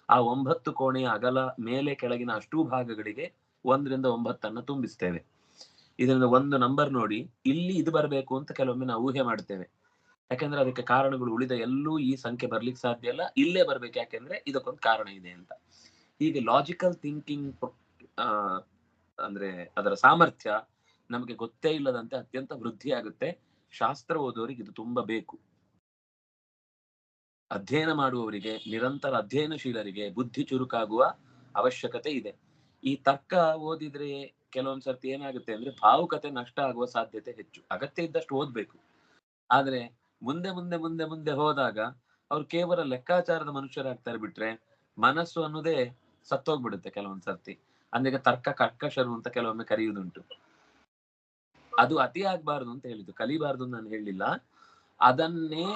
ಆ 9 ಕೋಣೆಯ ಅಗಲ ಮೇಲೆ ಕೆಳಗಿನ ಅಷ್ಟೂ ಭಾಗಗಳಿಗೆ 1 ರಿಂದ 9 ತುಂಬಿಸ್ತೇವೆ. ಇದರಿಂದ ಒಂದು ನಂಬರ್ ನೋಡಿ ಇಲ್ಲಿ ಇದು ಬರಬೇಕು ಅಂತ ಕೆಲವೊಮ್ಮೆ ನಾವು ಊಹೆ ಮಾಡ್ತೇವೆ. ಯಾಕೆಂದ್ರೆ ಅದಕ್ಕೆ ಕಾರಣಗಳು ಉಳಿದ ಎಲ್ಲೂ ಈ ಸಂಖ್ಯೆ ಬರ್ಲಿಕ್ಕೆ ಸಾಧ್ಯ ಇಲ್ಲ, ಇಲ್ಲೇ ಬರ್ಬೇಕು ಯಾಕೆಂದ್ರೆ ಇದಕ್ಕೊಂದು ಕಾರಣ ಇದೆ ಅಂತ. ಹೀಗೆ ಲಾಜಿಕಲ್ ಥಿಂಕಿಂಗ್ ಅಂದ್ರೆ ಅದರ ಸಾಮರ್ಥ್ಯ ನಮಗೆ ಗೊತ್ತೇ ಇಲ್ಲದಂತೆ ಅತ್ಯಂತ ವೃದ್ಧಿ ಆಗುತ್ತೆ. ಶಾಸ್ತ್ರ ಓದುವವರಿಗೆ ಇದು ತುಂಬಾ ಬೇಕು. ಅಧ್ಯಯನ ಮಾಡುವವರಿಗೆ, ನಿರಂತರ ಅಧ್ಯಯನಶೀಲರಿಗೆ ಬುದ್ಧಿ ಚುರುಕಾಗುವ ಅವಶ್ಯಕತೆ ಇದೆ. ಈ ತರ್ಕ ಓದಿದ್ರೆ ಕೆಲವೊಂದ್ ಸರ್ತಿ ಏನಾಗುತ್ತೆ ಅಂದ್ರೆ ಭಾವುಕತೆ ನಷ್ಟ ಆಗುವ ಸಾಧ್ಯತೆ ಹೆಚ್ಚು. ಅಗತ್ಯ ಇದ್ದಷ್ಟು ಓದ್ಬೇಕು. ಆದ್ರೆ ಮುಂದೆ ಮುಂದೆ ಮುಂದೆ ಮುಂದೆ ಹೋದಾಗ ಅವ್ರು ಕೇವಲ ಲೆಕ್ಕಾಚಾರದ ಮನುಷ್ಯರಾಗ್ತಾರೆ ಬಿಟ್ರೆ ಮನಸ್ಸು ಅನ್ನೋದೇ ಸತ್ತೋಗ್ಬಿಡುತ್ತೆ ಕೆಲವೊಂದ್ ಸರ್ತಿ. ಅಂದ್ರೆ ತರ್ಕ ಕರ್ಕಶರು ಅಂತ ಕೆಲವೊಮ್ಮೆ ಕರೆಯುವುದುಂಟು. ಅದು ಅತಿ ಆಗ್ಬಾರ್ದು ಅಂತ ಹೇಳಿದ್ದು, ಕಲಿಬಾರ್ದು ನಾನು ಹೇಳಿಲ್ಲ. ಅದನ್ನೇ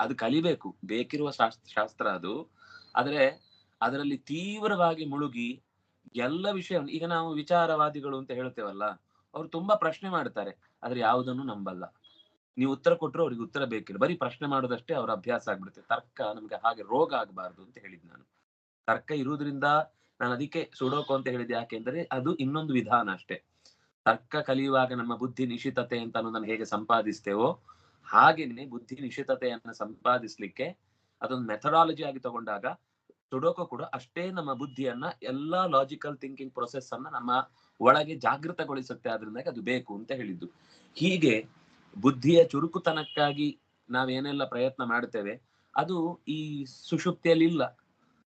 ಅದು ಕಲಿಬೇಕು, ಬೇಕಿರುವ ಶಾಸ್ತ್ರ ಅದು. ಆದ್ರೆ ಅದರಲ್ಲಿ ತೀವ್ರವಾಗಿ ಮುಳುಗಿ ಎಲ್ಲ ವಿಷಯ, ಈಗ ನಾವು ವಿಚಾರವಾದಿಗಳು ಅಂತ ಹೇಳ್ತೇವಲ್ಲ, ಅವ್ರು ತುಂಬಾ ಪ್ರಶ್ನೆ ಮಾಡ್ತಾರೆ ಆದ್ರೆ ಯಾವುದನ್ನು ನಂಬಲ್ಲ. ನೀವು ಉತ್ತರ ಕೊಟ್ಟರು ಅವ್ರಿಗೆ ಉತ್ತರ ಬೇಕಿಲ್ಲ, ಬರೀ ಪ್ರಶ್ನೆ ಮಾಡೋದಷ್ಟೇ ಅವ್ರ ಅಭ್ಯಾಸ ಆಗ್ಬಿಡುತ್ತೆ. ತರ್ಕ ನಮ್ಗೆ ಹಾಗೆ ರೋಗ ಆಗ್ಬಾರ್ದು ಅಂತ ಹೇಳಿದ್ ನಾನು. ತರ್ಕ ಇರುವುದ್ರಿಂದ ನಾನು ಅದಕ್ಕೆ ಸುಡೋಕು ಅಂತ ಹೇಳಿದೆ. ಯಾಕೆಂದ್ರೆ ಅದು ಇನ್ನೊಂದು ವಿಧಾನ ಅಷ್ಟೇ. ತರ್ಕ ಕಲಿಯುವಾಗ ನಮ್ಮ ಬುದ್ಧಿ ನಿಶಿತತೆ ಅಂತ ಅನ್ನೋದನ್ನ ಹೇಗೆ ಸಂಪಾದಿಸ್ತೇವೋ ಹಾಗೇನೆ ಬುದ್ಧಿ ನಿಶಿತತೆಯನ್ನ ಸಂಪಾದಿಸ್ಲಿಕ್ಕೆ ಅದೊಂದು ಮೆಥಡಾಲಜಿ ಆಗಿ ತಗೊಂಡಾಗ ಸುಡೋಕು ಕೂಡ ಅಷ್ಟೇ ನಮ್ಮ ಬುದ್ಧಿಯನ್ನ, ಎಲ್ಲಾ ಲಾಜಿಕಲ್ ಥಿಂಕಿಂಗ್ ಪ್ರೊಸೆಸ್ ಅನ್ನ ನಮ್ಮ ಒಳಗೆ ಜಾಗೃತಗೊಳಿಸುತ್ತೆ. ಆದ್ರಿಂದ ಅದು ಬೇಕು ಅಂತ ಹೇಳಿದ್ದು. ಹೀಗೆ ಬುದ್ಧಿಯ ಚುರುಕುತನಕ್ಕಾಗಿ ನಾವೇನೆಲ್ಲ ಪ್ರಯತ್ನ ಮಾಡ್ತೇವೆ ಅದು ಈ ಸುಷುಪ್ತಿಯಲ್ಲಿ ಇಲ್ಲ.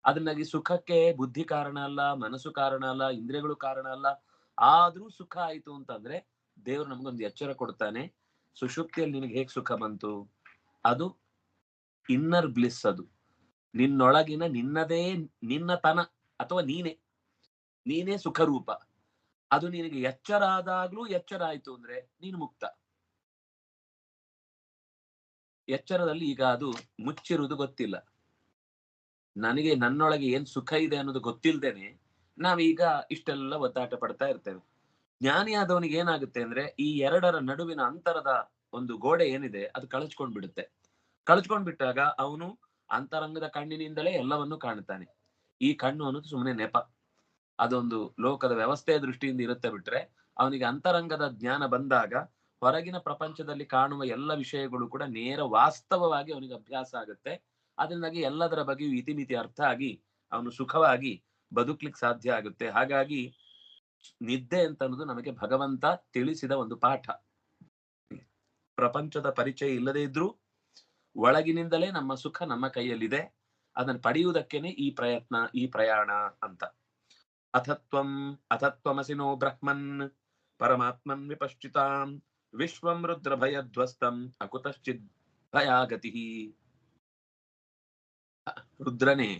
ಅದನ್ನಾಗಿ ಸುಖಕ್ಕೆ ಬುದ್ಧಿ ಕಾರಣ ಅಲ್ಲ, ಮನಸ್ಸು ಕಾರಣ ಅಲ್ಲ, ಇಂದ್ರಿಯಗಳು ಕಾರಣ ಅಲ್ಲ. ಆದ್ರೂ ಸುಖ ಆಯ್ತು ಅಂತಂದ್ರೆ ದೇವ್ರು ನಮ್ಗೊಂದು ಎಚ್ಚರ ಕೊಡ್ತಾನೆ. ಸುಷುಪ್ತಿಯಲ್ಲಿ ನಿನಗೆ ಹೇಗ್ ಸುಖ ಬಂತು? ಅದು ಇನ್ನರ್ ಬ್ಲಿಸ್. ಅದು ನಿನ್ನೊಳಗಿನ ನಿನ್ನದೇ, ನಿನ್ನತನ ಅಥವಾ ನೀನೇ ಸುಖ ರೂಪ. ಅದು ನಿನಗೆ ಎಚ್ಚರ ಆದಾಗ್ಲೂ ಎಚ್ಚರ ಆಯ್ತು ಅಂದ್ರೆ ನೀನು ಮುಕ್ತ. ಎಚ್ಚರದಲ್ಲಿ ಈಗ ಅದು ಮುಚ್ಚಿರುವುದು ಗೊತ್ತಿಲ್ಲ. ನನಗೆ ನನ್ನೊಳಗೆ ಏನ್ ಸುಖ ಇದೆ ಅನ್ನೋದು ಗೊತ್ತಿಲ್ದೇನೆ ನಾವೀಗ ಇಷ್ಟೆಲ್ಲ ಒದ್ದಾಟ ಪಡ್ತಾ ಇರ್ತೇವೆ. ಜ್ಞಾನಿ ಆದವನಿಗೆ ಏನಾಗುತ್ತೆ ಅಂದ್ರೆ ಈ ಎರಡರ ನಡುವಿನ ಅಂತರದ ಒಂದು ಗೋಡೆ ಏನಿದೆ ಅದು ಕಳಚ್ಕೊಂಡ್ ಬಿಡುತ್ತೆ. ಕಳಚ್ಕೊಂಡ್ ಬಿಟ್ಟಾಗ ಅವನು ಅಂತರಂಗದ ಕಣ್ಣಿನಿಂದಲೇ ಎಲ್ಲವನ್ನು ಕಾಣುತ್ತಾನೆ. ಈ ಕಣ್ಣು ಅನ್ನೋದು ಸುಮ್ಮನೆ ನೆಪ, ಅದೊಂದು ಲೋಕದ ವ್ಯವಸ್ಥೆಯ ದೃಷ್ಟಿಯಿಂದ ಇರುತ್ತೆ ಬಿಟ್ರೆ ಅವನಿಗೆ ಅಂತರಂಗದ ಜ್ಞಾನ ಬಂದಾಗ ಹೊರಗಿನ ಪ್ರಪಂಚದಲ್ಲಿ ಕಾಣುವ ಎಲ್ಲ ವಿಷಯಗಳು ಕೂಡ ನೇರ ವಾಸ್ತವವಾಗಿ ಅವನಿಗೆ ಅಭ್ಯಾಸ ಆಗುತ್ತೆ. ಅದರಿಂದಾಗಿ ಎಲ್ಲದರ ಬಗ್ಗೆಯೂ ಇತಿಮಿತಿ ಅರ್ಥ ಆಗಿ ಅವನು ಸುಖವಾಗಿ ಬದುಕ್ಲಿಕ್ಕೆ ಸಾಧ್ಯ ಆಗುತ್ತೆ. ಹಾಗಾಗಿ ನಿದ್ದೆ ಅಂತ ಅನ್ನೋದು ನಮಗೆ ಭಗವಂತ ತಿಳಿಸಿದ ಒಂದು ಪಾಠ. ಪ್ರಪಂಚದ ಪರಿಚಯ ಇಲ್ಲದೇ ಇದ್ರೂ ಒಳಗಿನಿಂದಲೇ ನಮ್ಮ ಸುಖ ನಮ್ಮ ಕೈಯಲ್ಲಿದೆ. ಅದನ್ನು ಪಡೆಯುವುದಕ್ಕೇನೆ ಈ ಪ್ರಯತ್ನ, ಈ ಪ್ರಯಾಣ ಅಂತ. ಅಥತ್ವಮಸಿನೋ ಬ್ರಹ್ಮನ್ ಪರಮಾತ್ಮನ್ ವಿಪಶ್ಚಿತಾಂ ವಿಶ್ವಂ ರುದ್ರ ಭಯಧ್ವಸ್ತಂ ಅಕುತಶ್ಚಿದ್ ಭಯಾಗತಿ. ರುದ್ರನೇ,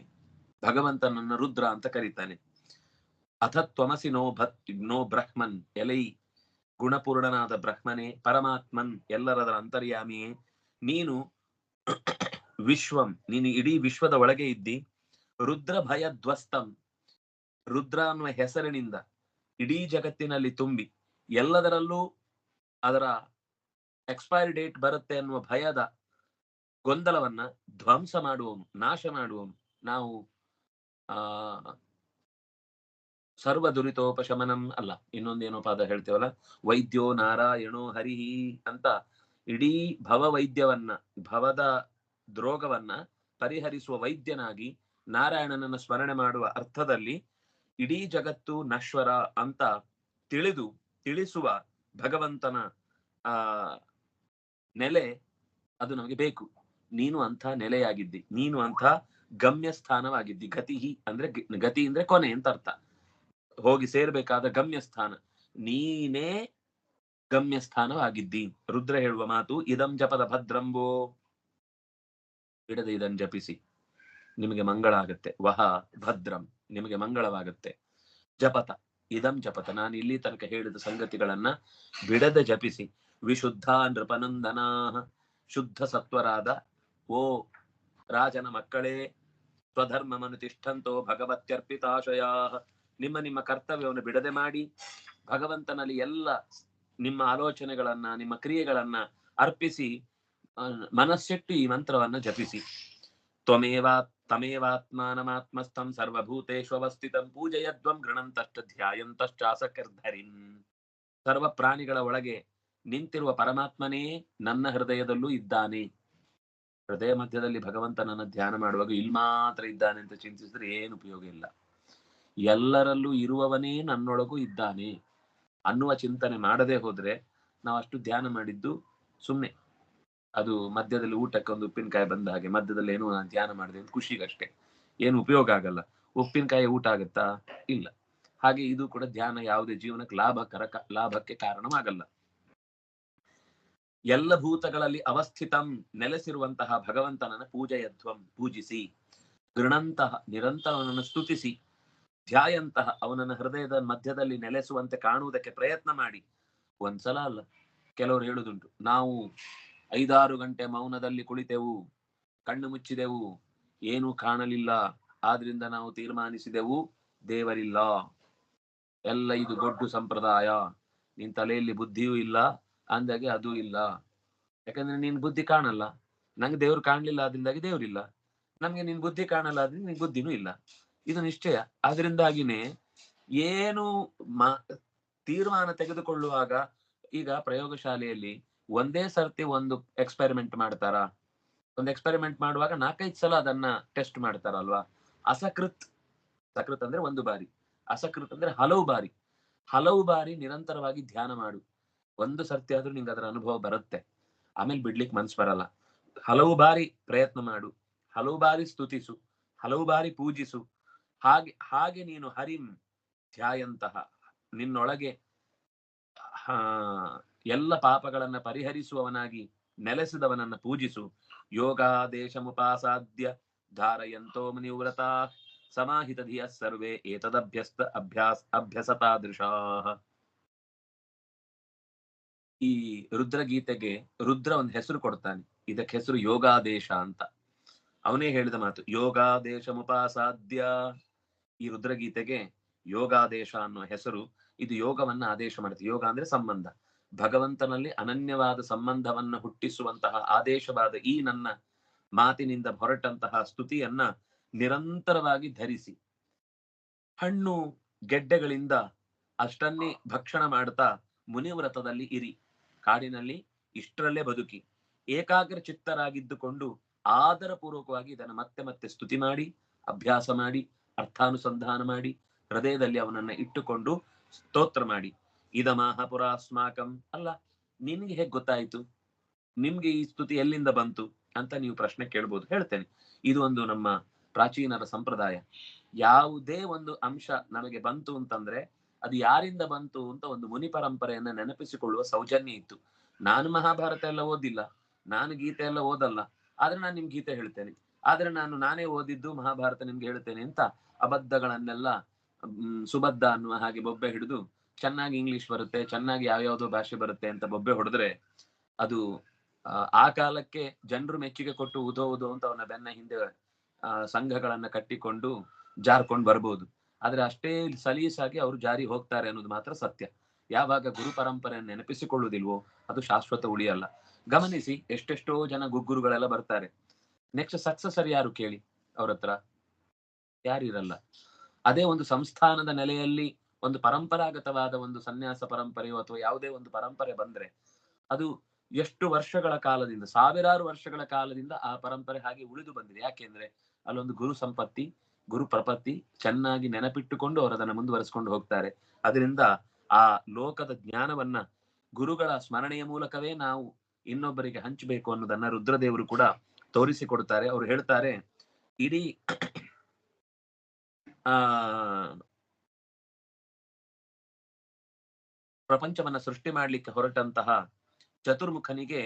ಭಗವಂತನನ್ನ ರುದ್ರ ಅಂತ ಕರೀತಾನೆ. ಅಥತ್ವಮಸಿ ನೋ ಬ್ರಹ್ಮನ್, ಎಲೈ ಗುಣಪೂರ್ಣನಾದ ಬ್ರಹ್ಮನೇ, ಪರಮಾತ್ಮನ್ ಎಲ್ಲರದರ ಅಂತರ್ಯಾಮಿಯೇ, ನೀನು ವಿಶ್ವಂ, ನೀನು ಇಡೀ ವಿಶ್ವದ ಒಳಗೆ ಇದ್ದಿ. ರುದ್ರ ಭಯಧ್ವಸ್ತಂ, ರುದ್ರ ಅನ್ನುವ ಹೆಸರಿನಿಂದ ಇಡೀ ಜಗತ್ತಿನಲ್ಲಿ ತುಂಬಿ ಎಲ್ಲದರಲ್ಲೂ ಅದರ ಎಕ್ಸ್ಪೈರಿ ಡೇಟ್ ಬರುತ್ತೆ ಅನ್ನುವ ಭಯದ ಗೊಂದಲವನ್ನ ಧ್ವಂಸ ಮಾಡುವವನು, ನಾಶ ಮಾಡುವವನು. ನಾವು ಸರ್ವ ದುರಿತೋಪಶಮನಂ ಅಲ್ಲ, ಇನ್ನೊಂದೇನೋ ಪದ ಹೇಳ್ತೇವಲ್ಲ, ವೈದ್ಯೋ ನಾರಾಯಣೋ ಹರಿಹಿ ಅಂತ ಇಡೀ ಭವ ವೈದ್ಯವನ್ನ, ಭವದ ದ್ರೋಗವನ್ನ ಪರಿಹರಿಸುವ ವೈದ್ಯನಾಗಿ ನಾರಾಯಣನನ್ನು ಸ್ಮರಣೆ ಮಾಡುವ ಅರ್ಥದಲ್ಲಿ ಇಡೀ ಜಗತ್ತು ನಶ್ವರ ಅಂತ ತಿಳಿಸುವ ಭಗವಂತನ ನೆಲೆ ಅದು ನಮಗೆ ಬೇಕು. ನೀನು ಅಂಥ ನೆಲೆಯಾಗಿದ್ದಿ, ನೀನು ಅಂಥ ಗಮ್ಯ ಸ್ಥಾನವಾಗಿದ್ದಿ. ಗತಿಹಿ ಅಂದ್ರೆ ಗತಿ ಅಂದ್ರೆ ಕೊನೆ ಅಂತ ಅರ್ಥ, ಹೋಗಿ ಸೇರ್ಬೇಕಾದ ಗಮ್ಯಸ್ಥಾನ. ನೀನೇ ಗಮ್ಯಸ್ಥಾನವಾಗಿದ್ದಿ. ರುದ್ರ ಹೇಳುವ ಮಾತು, ಇದಂ ಜಪದ ಭದ್ರಂಬೋ, ಬಿಡದೆ ಇದನ್ನು ಜಪಿಸಿ, ನಿಮಗೆ ಮಂಗಳ ಆಗತ್ತೆ. ವಹ ಭದ್ರಂ, ನಿಮಗೆ ಮಂಗಳವಾಗುತ್ತೆ. ಜಪತ, ಇದಂ ಜಪತ, ನಾನು ಇಲ್ಲಿ ತನಕ ಹೇಳಿದ ಸಂಗತಿಗಳನ್ನ ಬಿಡದೆ ಜಪಿಸಿ. ವಿಶುದ್ಧ ನೃಪನಂದನಾ, ಶುದ್ಧ ಸತ್ವರಾದ ಓ ರಾಜನ ಮಕ್ಕಳೇ, ಸ್ವಧರ್ಮಮನು ತಿಷ್ಠಂತೋ ಭಗವತ್ಯರ್ಪಿತಾಶಯ, ನಿಮ್ಮ ನಿಮ್ಮ ಕರ್ತವ್ಯವನ್ನು ಬಿಡದೆ ಮಾಡಿ ಭಗವಂತನಲ್ಲಿ ಎಲ್ಲ ನಿಮ್ಮ ಆಲೋಚನೆಗಳನ್ನ, ನಿಮ್ಮ ಕ್ರಿಯೆಗಳನ್ನ ಅರ್ಪಿಸಿ ಮನಸ್ಸಿಟ್ಟು ಈ ಮಂತ್ರವನ್ನ ಜಪಿಸಿ. ತಮೇವಾತ್ಮಾನಮಾತ್ಮಸ್ಥಂ ಸರ್ವಭೂತೇಷ್ವಸ್ಥಿತಂ ಪೂಜಯಧ್ವಂ ಗೃಣಂತಶ್ಚ ಧ್ಯಾಯಂತಶ್ಚಾಸಕರ್ಧರಿನ್. ಸರ್ವ ಪ್ರಾಣಿಗಳ ಒಳಗೆ ನಿಂತಿರುವ ಪರಮಾತ್ಮನೇ ನನ್ನ ಹೃದಯದಲ್ಲೂ ಇದ್ದಾನೆ. ಹೃದಯ ಮಧ್ಯದಲ್ಲಿ ಭಗವಂತನನ್ನ ಧ್ಯಾನ ಮಾಡುವಾಗ ಇಲ್ಲಿ ಮಾತ್ರ ಇದ್ದಾನೆ ಅಂತ ಚಿಂತಿಸಿದ್ರೆ ಏನು ಉಪಯೋಗ ಇಲ್ಲ. ಎಲ್ಲರಲ್ಲೂ ಇರುವವನೇ ನನ್ನೊಳಗೂ ಇದ್ದಾನೆ ಅನ್ನುವ ಚಿಂತನೆ ಮಾಡದೆ ಹೋದ್ರೆ ನಾವು ಅಷ್ಟು ಧ್ಯಾನ ಮಾಡಿದ್ದು ಸುಮ್ಮನೆ. ಅದು ಮಧ್ಯದಲ್ಲಿ ಊಟಕ್ಕೆ ಒಂದು ಉಪ್ಪಿನಕಾಯಿ ಬಂದ ಹಾಗೆ, ಮಧ್ಯದಲ್ಲಿ ಏನೋ ನಾನು ಧ್ಯಾನ ಮಾಡಿದೆ ಅಂತ ಖುಷಿಗಷ್ಟೇ, ಏನು ಉಪಯೋಗ ಆಗಲ್ಲ. ಉಪ್ಪಿನಕಾಯಿ ಊಟ ಆಗತ್ತಾ? ಇಲ್ಲ. ಹಾಗೆ ಇದು ಕೂಡ ಧ್ಯಾನ ಯಾವುದೇ ಜೀವನಕ್ಕೆ ಲಾಭಕ್ಕೆ ಕಾರಣವಾಗಲ್ಲ. ಎಲ್ಲ ಭೂತಗಳಲ್ಲಿ ಅವಸ್ಥಿತಂ, ನೆಲೆಸಿರುವಂತಹ ಭಗವಂತನನ್ನ ಪೂಜಯಧ್ವಂ, ಪೂಜಿಸಿ. ಗೃಣಂತಹ, ನಿರಂತರವನನ್ನು ಸ್ತುತಿಸಿ. ಧ್ಯಾಯಂತಹ, ಅವನನ್ನ ಹೃದಯದ ಮಧ್ಯದಲ್ಲಿ ನೆಲೆಸುವಂತೆ ಕಾಣುವುದಕ್ಕೆ ಪ್ರಯತ್ನ ಮಾಡಿ. ಒಂದ್ಸಲ ಅಲ್ಲ, ಕೆಲವರು ಹೇಳುದುಂಟು, ನಾವು 5-6 ಗಂಟೆ ಮೌನದಲ್ಲಿ ಕುಳಿತೆವು, ಕಣ್ಣು ಮುಚ್ಚಿದೆವು, ಏನೂ ಕಾಣಲಿಲ್ಲ, ಆದ್ರಿಂದ ನಾವು ತೀರ್ಮಾನಿಸಿದೆವು ದೇವರಿಲ್ಲ. ಎಲ್ಲ ಇದು ಗೊಡ್ಡು ಸಂಪ್ರದಾಯ, ನಿನ್ ತಲೆಯಲ್ಲಿ ಬುದ್ಧಿಯೂ ಇಲ್ಲ ಅಂದಾಗೆ ಅದೂ ಇಲ್ಲ. ಯಾಕಂದ್ರೆ ನೀನ್ ಬುದ್ಧಿ ಕಾಣಲ್ಲ, ನಂಗೆ ದೇವ್ರು ಕಾಣ್ಲಿಲ್ಲ, ಆದ್ರಿಂದಾಗಿ ದೇವ್ರಿಲ್ಲ. ನಮ್ಗೆ ನಿನ್ ಬುದ್ಧಿ ಕಾಣಲ್ಲ, ಆದ್ರಿಂದ ನಿನ್ ಬುದ್ಧಿನೂ ಇಲ್ಲ. ಇದು ನಿಶ್ಚಯ. ಆದ್ರಿಂದಾಗಿನೇ ಏನು ತೀರ್ಮಾನ ತೆಗೆದುಕೊಳ್ಳುವಾಗ, ಈಗ ಪ್ರಯೋಗಶಾಲೆಯಲ್ಲಿ ಒಂದೇ ಸರ್ತಿ ಒಂದು ಎಕ್ಸ್ಪೆರಿಮೆಂಟ್ ಮಾಡ್ತಾರ? ಒಂದು ಎಕ್ಸ್ಪೆರಿಮೆಂಟ್ ಮಾಡುವಾಗ 4-5 ಸಲ ಅದನ್ನ ಟೆಸ್ಟ್ ಮಾಡ್ತಾರಲ್ವಾ? ಸಕೃತ್ ಅಂದ್ರೆ 1 ಬಾರಿ, ಅಸಕೃತ್ ಅಂದ್ರೆ ಹಲವು ಬಾರಿ ನಿರಂತರವಾಗಿ ಧ್ಯಾನ ಮಾಡು. ಒಂದು ಸರ್ತಿ ಆದ್ರೂ ನಿಂಗೆ ಅದರ ಅನುಭವ ಬರುತ್ತೆ. ಆಮೇಲೆ ಬಿಡ್ಲಿಕ್ಕೆ ಮನ್ಸು ಬರಲ್ಲ. ಹಲವು ಬಾರಿ ಪ್ರಯತ್ನ ಮಾಡು, ಹಲವು ಬಾರಿ ಸ್ತುತಿಸು, ಹಲವು ಬಾರಿ ಪೂಜಿಸು. ಹಾಗೆ ನೀನು ಹರಿಂ ಧ್ಯಾಯಂತಹ, ನಿನ್ನೊಳಗೆ ಎಲ್ಲ ಪಾಪಗಳನ್ನ ಪರಿಹರಿಸುವವನಾಗಿ ನೆಲೆಸಿದವನನ್ನ ಪೂಜಿಸು. ಯೋಗಾದೇಶಮುಪಾಸಾದ್ಯ ಧಾರಯಂತೋ ಮುನಿವ್ರತಾ ಸಮಾಹಿತ ಧಿಯ ಸರ್ವೇ ಅಭ್ಯಸತಾದೃಶಾಃ. ಈ ರುದ್ರಗೀತೆಗೆ ರುದ್ರ ಒಂದು ಹೆಸರು ಕೊಡ್ತಾನೆ. ಇದಕ್ಕೆ ಹೆಸರು ಯೋಗಾದೇಶ ಅಂತ. ಅವನೇ ಹೇಳಿದ ಮಾತು, ಯೋಗಾದೇಶ ಮುಪಾಸಾದ್ಯ. ಈ ರುದ್ರಗೀತೆಗೆ ಯೋಗಾದೇಶ ಅನ್ನೋ ಹೆಸರು. ಇದು ಯೋಗವನ್ನ ಆದೇಶ ಮಾಡುತ್ತೆ. ಯೋಗ ಅಂದ್ರೆ ಸಂಬಂಧ, ಭಗವಂತನಲ್ಲಿ ಅನನ್ಯವಾದ ಸಂಬಂಧವನ್ನ ಹುಟ್ಟಿಸುವಂತಹ ಆದೇಶವಾದ ಈ ನನ್ನ ಮಾತಿನಿಂದ ಹೊರಟಂತಹ ಸ್ತುತಿಯನ್ನ ನಿರಂತರವಾಗಿ ಧರಿಸಿ, ಹಣ್ಣು ಗೆಡ್ಡೆಗಳಿಂದ ಅಷ್ಟನ್ನೇ ಭಕ್ಷಣ ಮಾಡ್ತಾ ಮುನಿವ್ರತದಲ್ಲಿ ಇರಿ. ಕಾಡಿನಲ್ಲಿ ಇಷ್ಟರಲ್ಲೇ ಬದುಕಿ ಏಕಾಗ್ರ ಚಿತ್ತರಾಗಿದ್ದುಕೊಂಡು ಆದರ ಪೂರ್ವಕವಾಗಿ ಇದನ್ನು ಮತ್ತೆ ಮತ್ತೆ ಸ್ತುತಿ ಮಾಡಿ, ಅಭ್ಯಾಸ ಮಾಡಿ, ಅರ್ಥಾನುಸಂಧಾನ ಮಾಡಿ, ಹೃದಯದಲ್ಲಿ ಅವನನ್ನ ಇಟ್ಟುಕೊಂಡು ಸ್ತೋತ್ರ ಮಾಡಿ. ಇದಮಾಹ ಪುರಾಸ್ಮಾಕಂ. ಅಲ್ಲ, ನಿನ್ಗೆ ಹೇಗೆ ಗೊತ್ತಾಯ್ತು? ನಿಮ್ಗೆ ಈ ಸ್ತುತಿ ಎಲ್ಲಿಂದ ಬಂತು ಅಂತ ನೀವು ಪ್ರಶ್ನೆ ಕೇಳ್ಬೋದು. ಹೇಳ್ತೇನೆ, ಇದು ಒಂದು ನಮ್ಮ ಪ್ರಾಚೀನರ ಸಂಪ್ರದಾಯ. ಯಾವುದೇ ಒಂದು ಅಂಶ ನಮಗೆ ಬಂತು ಅಂತಂದ್ರೆ ಅದು ಯಾರಿಂದ ಬಂತು ಅಂತ ಒಂದು ಮುನಿ ಪರಂಪರೆಯನ್ನ ನೆನಪಿಸಿಕೊಳ್ಳುವ ಸೌಜನ್ಯ ಇತ್ತು. ನಾನು ಮಹಾಭಾರತ ಎಲ್ಲ ಓದಿಲ್ಲ, ನಾನು ಗೀತೆ ಎಲ್ಲ ಓದಲ್ಲ, ಆದ್ರೆ ನಾನು ನಿಮ್ಗೆ ಗೀತೆ ಹೇಳ್ತೇನೆ, ಆದ್ರೆ ನಾನೇ ಓದಿದ್ದು ಮಹಾಭಾರತ ನಿಮ್ಗೆ ಹೇಳ್ತೇನೆ ಅಂತ ಅಬದ್ಧಗಳನ್ನೆಲ್ಲ ಸುಬದ್ಧ ಅನ್ನುವ ಹಾಗೆ ಬೊಬ್ಬೆ ಹಿಡಿದು, ಚೆನ್ನಾಗಿ ಇಂಗ್ಲಿಷ್ ಬರುತ್ತೆ, ಚೆನ್ನಾಗಿ ಯಾವ್ಯಾವ್ದೋ ಭಾಷೆ ಬರುತ್ತೆ ಅಂತ ಬೊಬ್ಬೆ ಹೊಡೆದ್ರೆ ಅದು ಆ ಕಾಲಕ್ಕೆ ಜನರು ಮೆಚ್ಚುಗೆ ಕೊಟ್ಟು ಉದೋ ಉದೋ ಅಂತ ಅವನ ಬೆನ್ನ ಹಿಂದೆ ಸಂಘಗಳನ್ನ ಕಟ್ಟಿಕೊಂಡು ಜಾರ್ಕೊಂಡು ಬರ್ಬೋದು. ಆದ್ರೆ ಅಷ್ಟೇ ಸಲೀಸಾಗಿ ಅವರು ಜಾರಿ ಹೋಗ್ತಾರೆ ಅನ್ನೋದು ಮಾತ್ರ ಸತ್ಯ. ಯಾವಾಗ ಗುರು ಪರಂಪರೆಯನ್ನು ನೆನಪಿಸಿಕೊಳ್ಳುವುದಿಲ್ವೋ ಅದು ಶಾಶ್ವತ ಉಳಿಯಲ್ಲ. ಗಮನಿಸಿ, ಎಷ್ಟೆಷ್ಟೋ ಜನ ಗುಗ್ಗುರುಗಳೆಲ್ಲ ಬರ್ತಾರೆ. ನೆಕ್ಸ್ಟ್ ಸಕ್ಸಸರ್ ಯಾರು ಕೇಳಿ ಅವ್ರ ಹತ್ರ? ಯಾರಿರಲ್ಲ. ಅದೇ ಒಂದು ಸಂಸ್ಥಾನದ ನೆಲೆಯಲ್ಲಿ ಒಂದು ಪರಂಪರಾಗತವಾದ ಒಂದು ಸನ್ಯಾಸ ಪರಂಪರೆಯೋ ಅಥವಾ ಯಾವುದೇ ಒಂದು ಪರಂಪರೆ ಬಂದ್ರೆ ಅದು ಎಷ್ಟು ವರ್ಷಗಳ ಕಾಲದಿಂದ, ಸಾವಿರಾರು ವರ್ಷಗಳ ಕಾಲದಿಂದ ಆ ಪರಂಪರೆ ಹಾಗೆ ಉಳಿದು ಬಂದಿದೆ. ಯಾಕೆಂದ್ರೆ ಅಲ್ಲೊಂದು ಗುರು ಸಂಪತ್ತಿ, ಗುರು ಪ್ರಪತ್ತಿ ಚೆನ್ನಾಗಿ ನೆನಪಿಟ್ಟುಕೊಂಡು ಅವರು ಅದನ್ನು ಮುಂದುವರಿಸಿಕೊಂಡು ಹೋಗ್ತಾರೆ. ಅದರಿಂದ ಆ ಲೋಕದ ಜ್ಞಾನವನ್ನ ಗುರುಗಳ ಸ್ಮರಣೆಯ ಮೂಲಕವೇ ನಾವು ಇನ್ನೊಬ್ಬರಿಗೆ ಹಂಚಬೇಕು ಅನ್ನೋದನ್ನ ರುದ್ರದೇವರು ಕೂಡ ತೋರಿಸಿಕೊಡ್ತಾರೆ. ಅವರು ಹೇಳ್ತಾರೆ, ಇಡೀ ಪ್ರಪಂಚವನ್ನ ಸೃಷ್ಟಿ ಮಾಡ್ಲಿಕ್ಕೆ ಹೊರಟಂತಹ ಚತುರ್ಮುಖನಿಗೆ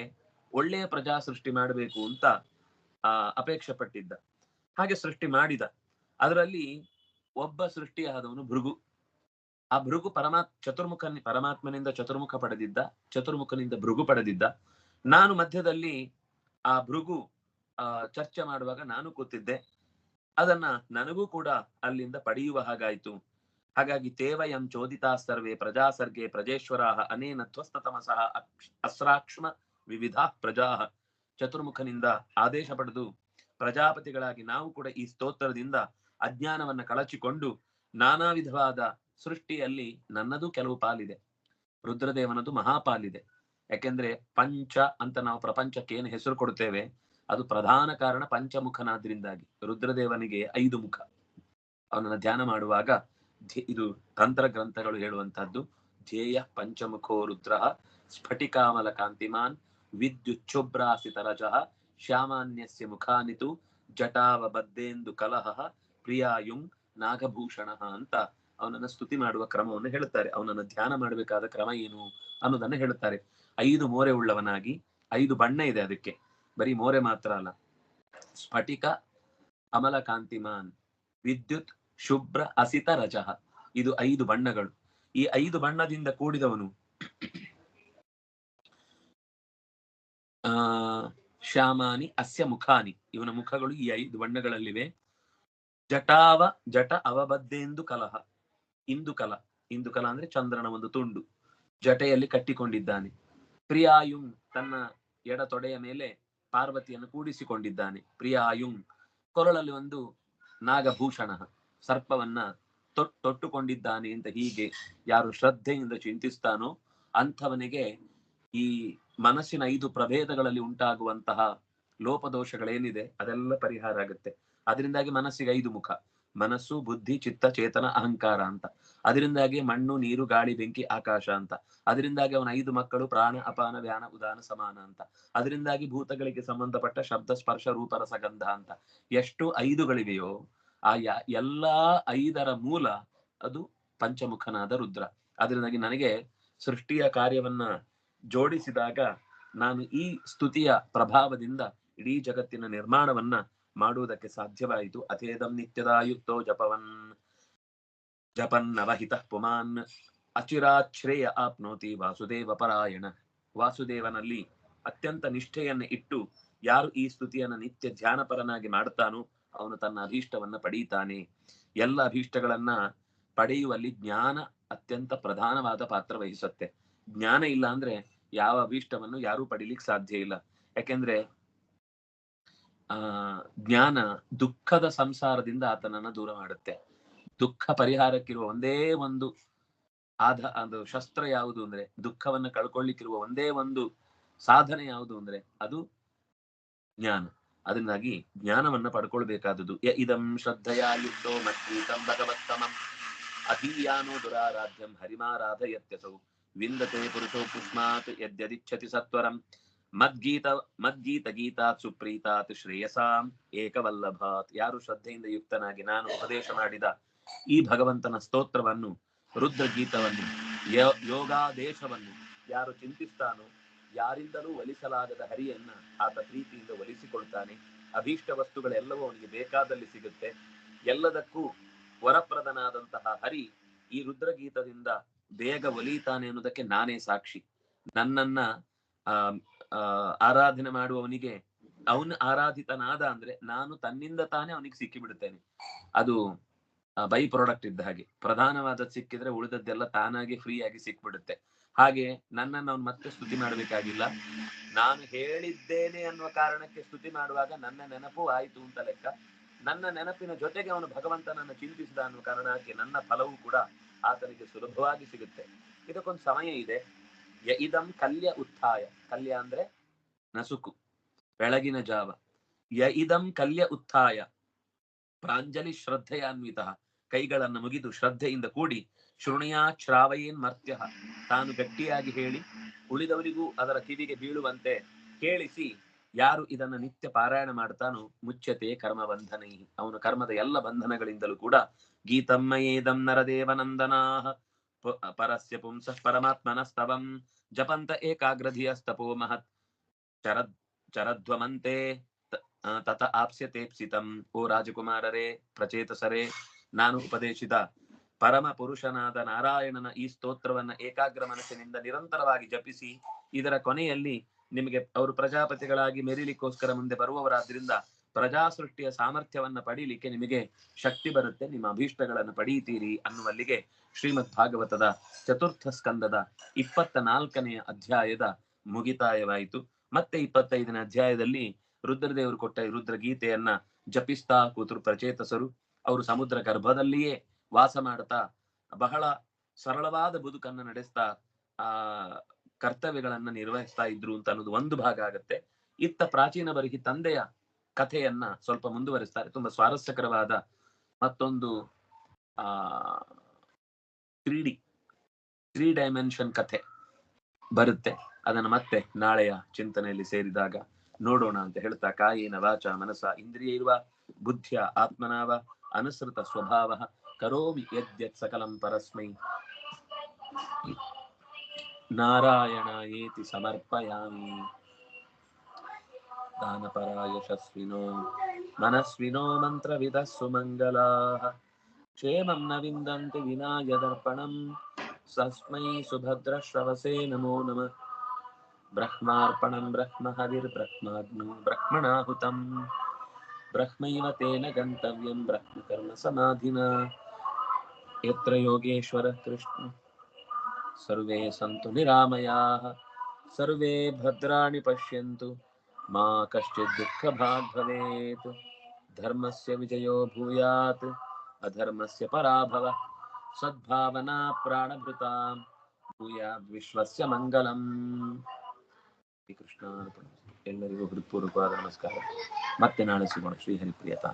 ಒಳ್ಳೆಯ ಪ್ರಜಾ ಸೃಷ್ಟಿ ಮಾಡಬೇಕು ಅಂತ ಅಪೇಕ್ಷೆ ಪಟ್ಟಿದ್ದ. ಹಾಗೆ ಸೃಷ್ಟಿ ಮಾಡಿದ. ಅದರಲ್ಲಿ ಒಬ್ಬ ಸೃಷ್ಟಿಯಾದವನು ಭೃಗು. ಆ ಭೃಗು ಪರಮಾತ್ಮನಿಂದ ಚತುರ್ಮುಖ ಪಡೆದಿದ್ದ, ಚತುರ್ಮುಖನಿಂದ ಭೃಗು ಪಡೆದಿದ್ದ. ನಾನು ಮಧ್ಯದಲ್ಲಿ ಆ ಭೃಗು ಚರ್ಚೆ ಮಾಡುವಾಗ ನಾನು ಕೂತಿದ್ದೆ. ಅದನ್ನ ನನಗೂ ಕೂಡ ಅಲ್ಲಿಂದ ಪಡೆಯುವ ಹಾಗಾಯ್ತು. ಹಾಗಾಗಿ ತೇವಯಂ ಚೋದಿತಾ ಸರ್ವೇ ಪ್ರಜಾ ಸರ್ಗೆ ಪ್ರಜೇಶ್ವರಾಹ ಅನೇನ ಧ್ವಸ್ತತಮಸಃ ಅಸ್ರಾಕ್ಷ್ಮ ವಿವಿಧ ಪ್ರಜಾ. ಚತುರ್ಮುಖನಿಂದ ಆದೇಶ ಪಡೆದು ಪ್ರಜಾಪತಿಗಳಾಗಿ ನಾವು ಕೂಡ ಈ ಸ್ತೋತ್ರದಿಂದ ಅಜ್ಞಾನವನ್ನ ಕಳಚಿಕೊಂಡು ನಾನಾ ವಿಧವಾದ ಸೃಷ್ಟಿಯಲ್ಲಿ ನನ್ನದು ಕೆಲವು ಪಾಲಿದೆ, ರುದ್ರದೇವನದು ಮಹಾಪಾಲಿದೆ. ಯಾಕೆಂದ್ರೆ ಪಂಚ ಅಂತ ನಾವು ಪ್ರಪಂಚಕ್ಕೆ ಏನು ಹೆಸರು ಕೊಡ್ತೇವೆ ಅದು ಪ್ರಧಾನ ಕಾರಣ ಪಂಚಮುಖನಾದ್ರಿಂದಾಗಿ. ರುದ್ರದೇವನಿಗೆ 5 ಮುಖ. ಅವನನ್ನ ಧ್ಯಾನ ಮಾಡುವಾಗ ಇದು ತಂತ್ರ ಗ್ರಂಥಗಳು ಹೇಳುವಂತಹದ್ದು. ಧ್ಯೇಯ ಪಂಚಮುಖೋ ರುದ್ರ ಸ್ಫಟಿಕಾಮಲ ಕಾಂತಿಮಾನ್ ವಿದ್ಯುಚ್ಛುಭ್ರಾಸಿತರಜಃ ಶ್ಯಾಮಾನ್ಯಸ್ಯ ಮುಖಾನಿತು ಜಟಾವ ಬದ್ದೇಂದು ಕಲಹ ಪ್ರಿಯಾಯುಂ ನಾಗಭೂಷಣ ಅಂತ ಅವನನ್ನ ಸ್ತುತಿ ಮಾಡುವ ಕ್ರಮವನ್ನು ಹೇಳುತ್ತಾರೆ. ಅವನನ್ನ ಧ್ಯಾನ ಮಾಡಬೇಕಾದ ಕ್ರಮ ಏನು ಅನ್ನೋದನ್ನ ಹೇಳುತ್ತಾರೆ. 5 ಮೋರೆ ಉಳ್ಳವನಾಗಿ, 5 ಬಣ್ಣ ಇದೆ ಅದಕ್ಕೆ, ಬರೀ ಮೋರೆ ಮಾತ್ರ ಅಲ್ಲ. ಸ್ಫಟಿಕ ಅಮಲ ಕಾಂತಿಮಾನ್ ವಿದ್ಯುತ್ ಶುಭ್ರ ಅಸಿತ ರಜಃ, ಇದು 5 ಬಣ್ಣಗಳು. ಈ 5 ಬಣ್ಣದಿಂದ ಕೂಡಿದವನು ಶ್ಯಾಮಾನಿ ಅಸ್ಯ ಮುಖಾನಿ, ಇವನ ಮುಖಗಳು ಈ 5 ಬಣ್ಣಗಳಲ್ಲಿವೆ. ಜಟಾವ ಜಟ ಅವಬದ್ದೆಂದು ಕಲಹ, ಇಂದುಕಲ, ಇಂದುಕಲ ಅಂದ್ರೆ ಚಂದ್ರನ ಒಂದು ತುಂಡು ಜಟೆಯಲ್ಲಿ ಕಟ್ಟಿಕೊಂಡಿದ್ದಾನೆ. ಪ್ರಿಯಾಯುಂ, ತನ್ನ ಎಡ ತೊಡೆಯ ಮೇಲೆ ಪಾರ್ವತಿಯನ್ನು ಕೂಡಿಸಿಕೊಂಡಿದ್ದಾನೆ. ಪ್ರಿಯಾಯುಂ, ಕೊರಳಲ್ಲಿ ಒಂದು ನಾಗಭೂಷಣ, ಸರ್ಪವನ್ನ ತೊಟ್ಟುಕೊಂಡಿದ್ದಾನೆ ಅಂತ. ಹೀಗೆ ಯಾರು ಶ್ರದ್ಧೆಯಿಂದ ಚಿಂತಿಸ್ತಾನೋ ಅಂಥವನಿಗೆ ಈ ಮನಸ್ಸಿನ 5 ಪ್ರಭೇದಗಳಲ್ಲಿ ಉಂಟಾಗುವಂತಹ ಲೋಪದೋಷಗಳೇನಿದೆ ಅದೆಲ್ಲ ಪರಿಹಾರ ಆಗುತ್ತೆ. ಅದರಿಂದಾಗಿ ಮನಸ್ಸಿಗೆ 5 ಮುಖ: ಮನಸ್ಸು, ಬುದ್ಧಿ, ಚಿತ್ತ, ಚೇತನ, ಅಹಂಕಾರ ಅಂತ. ಅದರಿಂದಾಗಿ ಮಣ್ಣು, ನೀರು, ಗಾಳಿ, ಬೆಂಕಿ, ಆಕಾಶ ಅಂತ. ಅದರಿಂದಾಗಿ ಅವನ 5 ಮಕ್ಕಳು ಪ್ರಾಣ, ಅಪಾನ, ವ್ಯಾನ, ಉದಾನ, ಸಮಾನ ಅಂತ. ಅದರಿಂದಾಗಿ ಭೂತಗಳಿಗೆ ಸಂಬಂಧಪಟ್ಟ ಶಬ್ದ, ಸ್ಪರ್ಶ, ರೂಪ, ರಸಗಂಧ ಅಂತ ಎಷ್ಟು 5ಗಳಿವೆಯೋ ಆ ಎಲ್ಲಾ 5ರ ಮೂಲ ಅದು ಪಂಚಮುಖನಾದ ರುದ್ರ. ಅದರಿಂದಾಗಿ ನನಗೆ ಸೃಷ್ಟಿಯ ಕಾರ್ಯವನ್ನ ಜೋಡಿಸಿದಾಗ ನಾನು ಈ ಸ್ತುತಿಯ ಪ್ರಭಾವದಿಂದ ಇಡೀ ಜಗತ್ತಿನ ನಿರ್ಮಾಣವನ್ನ ಮಾಡುವುದಕ್ಕೆ ಸಾಧ್ಯವಾಯಿತು. ಅಥೇದಂ ನಿತ್ಯದಾಯುಕ್ತೋ ಜಪನ್ ನವಹಿತ ಪುಮಾನ್ ಅಚಿರಾಶ್ರೇಯ ಆಪ್ನೋತಿ ವಾಸುದೇವ ಪರಾಯಣ. ವಾಸುದೇವನಲ್ಲಿ ಅತ್ಯಂತ ನಿಷ್ಠೆಯನ್ನು ಇಟ್ಟು ಯಾರು ಈ ಸ್ತುತಿಯನ್ನು ನಿತ್ಯ ಧ್ಯಾನಪರನಾಗಿ ಮಾಡ್ತಾನೋ ಅವನು ತನ್ನ ಅಭೀಷ್ಟವನ್ನ ಪಡೀತಾನೆ. ಎಲ್ಲ ಅಭೀಷ್ಟಗಳನ್ನ ಪಡೆಯುವಲ್ಲಿ ಜ್ಞಾನ ಅತ್ಯಂತ ಪ್ರಧಾನವಾದ ಪಾತ್ರ ವಹಿಸುತ್ತೆ. ಜ್ಞಾನ ಇಲ್ಲ ಅಂದ್ರೆ ಯಾವ ಅಭೀಷ್ಟವನ್ನು ಯಾರೂ ಪಡಿಲಿಕ್ಕೆ ಸಾಧ್ಯ ಇಲ್ಲ. ಯಾಕೆಂದ್ರೆ ಜ್ಞಾನ ದುಃಖದ ಸಂಸಾರದಿಂದ ಆತನನ್ನ ದೂರ ಮಾಡುತ್ತೆ. ದುಃಖ ಪರಿಹಾರಕ್ಕಿರುವ ಒಂದೇ ಒಂದು ಅದು ಶಸ್ತ್ರ ಯಾವುದು ಅಂದ್ರೆ, ದುಃಖವನ್ನ ಕಳ್ಕೊಳ್ಳಿಕ್ಕಿರುವ ಒಂದೇ ಒಂದು ಸಾಧನೆ ಯಾವುದು ಅಂದ್ರೆ ಅದು ಜ್ಞಾನ. ಅದರಿಂದಾಗಿ ಜ್ಞಾನವನ್ನ ಪಡ್ಕೊಳ್ಬೇಕಾದದ್ದು. ಇದಂ ಶ್ರದ್ಧೆಯ ಯುಕ್ತೋ ಮದ್ಗೀತಂ ಭಗವತ್ತಮಂ ಅಧೀಯಾನೋ ದುರಾರಾಧ್ಯಂ ಹರಿಮಾರಾಧಯತ್ಯಸೌ ವಿಂದತೆ ಪುರುಷೋ ಪುಷ್ಮಾತ್ ಯದ್ಯದಿಚ್ಛತಿ ಸತ್ವರಂ ಮದ್ಗೀತ ಗೀತಾತ್ ಸುಪ್ರೀತಾತ್ ಶ್ರೇಯಸಾಂ ಏಕವಲ್ಲಭಾತ್. ಯಾರು ಶ್ರದ್ಧೆಯಿಂದ ಯುಕ್ತನಾಗಿ ನಾನು ಉಪದೇಶ ಮಾಡಿದ ಈ ಭಗವಂತನ ಸ್ತೋತ್ರವನ್ನು, ರುದ್ರಗೀತವನ್ನು, ಯೋಗಾದೇಶವನ್ನು ಯಾರು ಚಿಂತಿಸ್ತಾನೋ ಯಾರಿಂದಲೂ ಒಲಿಸಲಾಗದ ಹರಿಯನ್ನ ಆತ ಪ್ರೀತಿಯಿಂದ ಒಲಿಸಿಕೊಳ್ತಾನೆ. ಅಭೀಷ್ಟ ವಸ್ತುಗಳೆಲ್ಲವೂ ಅವನಿಗೆ ಬೇಕಾದಲ್ಲಿ ಸಿಗುತ್ತೆ. ಎಲ್ಲದಕ್ಕೂ ವರಪ್ರದನಾದಂತಹ ಹರಿ ಈ ರುದ್ರಗೀತದಿಂದ ಬೇಗ ಒಲಿತಾನೆ ಅನ್ನೋದಕ್ಕೆ ನಾನೇ ಸಾಕ್ಷಿ. ನನ್ನನ್ನ ಆರಾಧನೆ ಮಾಡುವವನಿಗೆ ಅವನು ಆರಾಧಿತನಾದ ಅಂದ್ರೆ ನಾನು ತನ್ನಿಂದ ತಾನೇ ಅವನಿಗೆ ಸಿಕ್ಕಿ ಬಿಡುತ್ತೇನೆ. ಅದು ಬೈ ಪ್ರಾಡಕ್ಟ್ ಇದ್ದ ಹಾಗೆ. ಪ್ರಧಾನವಾದ ಸಿಕ್ಕಿದ್ರೆ ಉಳಿದದ್ದೆಲ್ಲ ತಾನಾಗಿ ಫ್ರೀ ಆಗಿ ಸಿಕ್ಬಿಡುತ್ತೆ. ಹಾಗೆ ನನ್ನನ್ನು ಅವ್ನು ಮತ್ತೆ ಸ್ತುತಿ ಮಾಡಬೇಕಾಗಿಲ್ಲ. ನಾನು ಹೇಳಿದ್ದೇನೆ ಅನ್ನುವ ಕಾರಣಕ್ಕೆ ಸ್ತುತಿ ಮಾಡುವಾಗ ನನ್ನ ನೆನಪು ಆಯಿತು ಅಂತ ಲೆಕ್ಕ. ನನ್ನ ನೆನಪಿನ ಜೊತೆಗೆ ಅವನು ಭಗವಂತನನ್ನು ಚಿಂತಿಸಿದ ಅನ್ನುವ ಕಾರಣಕ್ಕೆ ನನ್ನ ಫಲವೂ ಕೂಡ ಆತನಿಗೆ ಸುಲಭವಾಗಿ ಸಿಗುತ್ತೆ. ಇದಕ್ಕೊಂದು ಸಮಯ ಇದೆ. ಇದಂ ಕಲ್ಯ ಉತ್ಥಾಯ. ಕಲ್ಯ ಅಂದ್ರೆ ನಸುಕು, ಬೆಳಗಿನ ಜಾವ. ಇದಂ ಕಲ್ಯ ಉತ್ಥಾಯ ಪ್ರಾಂಜಲಿ ಶ್ರದ್ಧೆಯಾನ್ವಿತ. ಕೈಗಳನ್ನು ಮುಗಿದು ಶ್ರದ್ಧೆಯಿಂದ ಕೂಡಿ ಶೃಣಿಯಾ ಶ್ರಾವಯೇನ್ ಮರ್ತ್ಯ. ತಾನು ಗಟ್ಟಿಯಾಗಿ ಹೇಳಿ ಉಳಿದವರಿಗೂ ಅದರ ಕಿವಿಗೆ ಬೀಳುವಂತೆ ಕೇಳಿಸಿ ಯಾರು ಇದನ್ನು ನಿತ್ಯ ಪಾರಾಯಣ ಮಾಡ್ತಾನೋ ಮುಚ್ಚತೆ ಕರ್ಮ ಬಂಧನೈ. ಅವನು ಕರ್ಮದ ಎಲ್ಲ ಬಂಧನಗಳಿಂದಲೂ ಕೂಡ ಗೀತಮ್ಮಯೇದಂ ನರದೇವನಂದನಾ ಪರಸ್ಯ ಪುಂಸಃ ಪರಮಾತ್ಮನಸ್ತವಂ ಜಪಂತ ಏಕಾಗ್ರಧಿಯಸ್ತಪೋ ಮಹತ್ ಚರಧ್ವಮಂತೆ ತತ ಆಪ್ಸ್ಯತೇಪ್ಸಿತಂ. ಓ ರಾಜಕುಮಾರರೇ, ಪ್ರಚೇತಸರೇ, ನಾನು ಉಪದೇಶಿತ ಪರಮ ಪುರುಷನಾದ ನಾರಾಯಣನ ಈ ಸ್ತೋತ್ರವನ್ನ ಏಕಾಗ್ರ ಮನಸ್ಸಿನಿಂದ ನಿರಂತರವಾಗಿ ಜಪಿಸಿ ಇದರ ಕೊನೆಯಲ್ಲಿ ನಿಮಗೆ ಅವರು ಪ್ರಜಾಪತಿಗಳಾಗಿ ಮೆರಿಲಿಕ್ಕೋಸ್ಕರ ಮುಂದೆ ಬರುವವರಾದ್ರಿಂದ ಪ್ರಜಾ ಸೃಷ್ಟಿಯ ಸಾಮರ್ಥ್ಯವನ್ನ ಪಡೀಲಿಕ್ಕೆ ನಿಮಗೆ ಶಕ್ತಿ ಬರುತ್ತೆ, ನಿಮ್ಮ ಅಭೀಷ್ಟಗಳನ್ನು ಪಡೆಯುತ್ತೀರಿ ಅನ್ನುವಲ್ಲಿಗೆ ಶ್ರೀಮದ್ ಭಾಗವತದ ಚತುರ್ಥ ಸ್ಕಂದದ 24ನೇ ಅಧ್ಯಾಯದ ಮುಗಿತಾಯವಾಯಿತು. ಮತ್ತೆ 25ನೇ ಅಧ್ಯಾಯದಲ್ಲಿ ರುದ್ರದೇವರು ಕೊಟ್ಟ ರುದ್ರ ಗೀತೆಯನ್ನ ಜಪಿಸ್ತಾ ಕೂತರು ಪ್ರಚೇತಸರು. ಅವರು ಸಮುದ್ರ ಗರ್ಭದಲ್ಲಿಯೇ ವಾಸ ಮಾಡ್ತಾ ಬಹಳ ಸರಳವಾದ ಬದುಕನ್ನು ನಡೆಸ್ತಾ ಕರ್ತವ್ಯಗಳನ್ನ ನಿರ್ವಹಿಸ್ತಾ ಇದ್ರು ಅಂತ ಅನ್ನೋದು ಒಂದು ಭಾಗ ಆಗತ್ತೆ. ಇತ್ತ ಪ್ರಾಚೀನ ಬರಿಹಿ ತಂದೆಯ ಕಥೆಯನ್ನ ಸ್ವಲ್ಪ ಮುಂದುವರಿಸ್ತಾರೆ. ತುಂಬಾ ಸ್ವಾರಸ್ಯಕರವಾದ ಮತ್ತೊಂದು 3 ಡೈಮೆನ್ಷನ್ ಕಥೆ ಬರುತ್ತೆ. ಅದನ್ನು ಮತ್ತೆ ನಾಳೆಯ ಚಿಂತನೆಯಲ್ಲಿ ಸೇರಿದಾಗ ನೋಡೋಣ ಅಂತ ಹೇಳ್ತಾ, ಕಾಯೇನ ವಾಚ ಮನಸ ಇಂದ್ರಿಯ ಇರುವ ಬುದ್ಧಿಯ ಆತ್ಮನಾವ ಅನುಸೃತ ಸ್ವಭಾವ ಕರೋಮಿ ಯದ್ಯತ್ ಸಕಲಂ ಪರಸ್ಮೈ ನಾರಾಯಣ ಏತಿ ಸಮರ್ಪಯಾಮಿ. ದಾನಪರ ಯಶಸ್ವಿನೋ ಮನಸ್ವಿನೋ ಮಂತ್ರವಿದಃ ಸುಮಂಗಲಾಃ ಕ್ಷೇಮಂ ನ ವಿಂದಂತಿ ವಿನಾಯ ದರ್ಪಣಂ ತಸ್ಮೈ ಸುಭದ್ರ ಶ್ರವಸೇ ನಮೋ ನಮಃ. ಬ್ರಹ್ಮಾರ್ಪಣಂ ಬ್ರಹ್ಮ ಹವಿರ್ಬ್ರಹ್ಮಾಗ್ನೋ ಬ್ರಹ್ಮಣಾಹುತಂ ಬ್ರಹ್ಮೈವ ತೇನ ಗಂತವ್ಯಂ ಬ್ರಹ್ಮ ಕರ್ಮ ಸಮಾಧಿನಾ. ಯತ್ರ ಯೋಗೇಶ್ವರ ಕೃಷ್ಣ ಸರ್ವೇ ಸಂತು ನಿರಾಮಯಾಃ ಸರ್ವೇ ಭದ್ರಾಣಿ ಪಶ್ಯಂತು ಮಾ ಕಶ್ಚಿತ್ ದುಃಖ ಭಾಗ್ ಭವೇತ್. ಧರ್ಮಸ್ಯ ವಿಜಯೋ ಭೂಯಾತ್ ಅಧರ್ಮಸ್ಯ ಪರಾಭವ ಸದ್ಭಾವನಾ ಪ್ರಾಣಭೃತಾಂ ಭೂಯಾದ್ ವಿಶ್ವಸ್ಯ ಮಂಗಲಂ. ಶ್ರೀಕೃಷ್ಣ ಎಲ್ಲರಿಗೂ ಹೃತ್ಪೂರ್ವಕವಾದ ನಮಸ್ಕಾರ. ಮತ್ತೆ ನಾಳೆ ಸಿಗೋಣ. ಶ್ರೀಹರಿಪ್ರಿಯತಾ.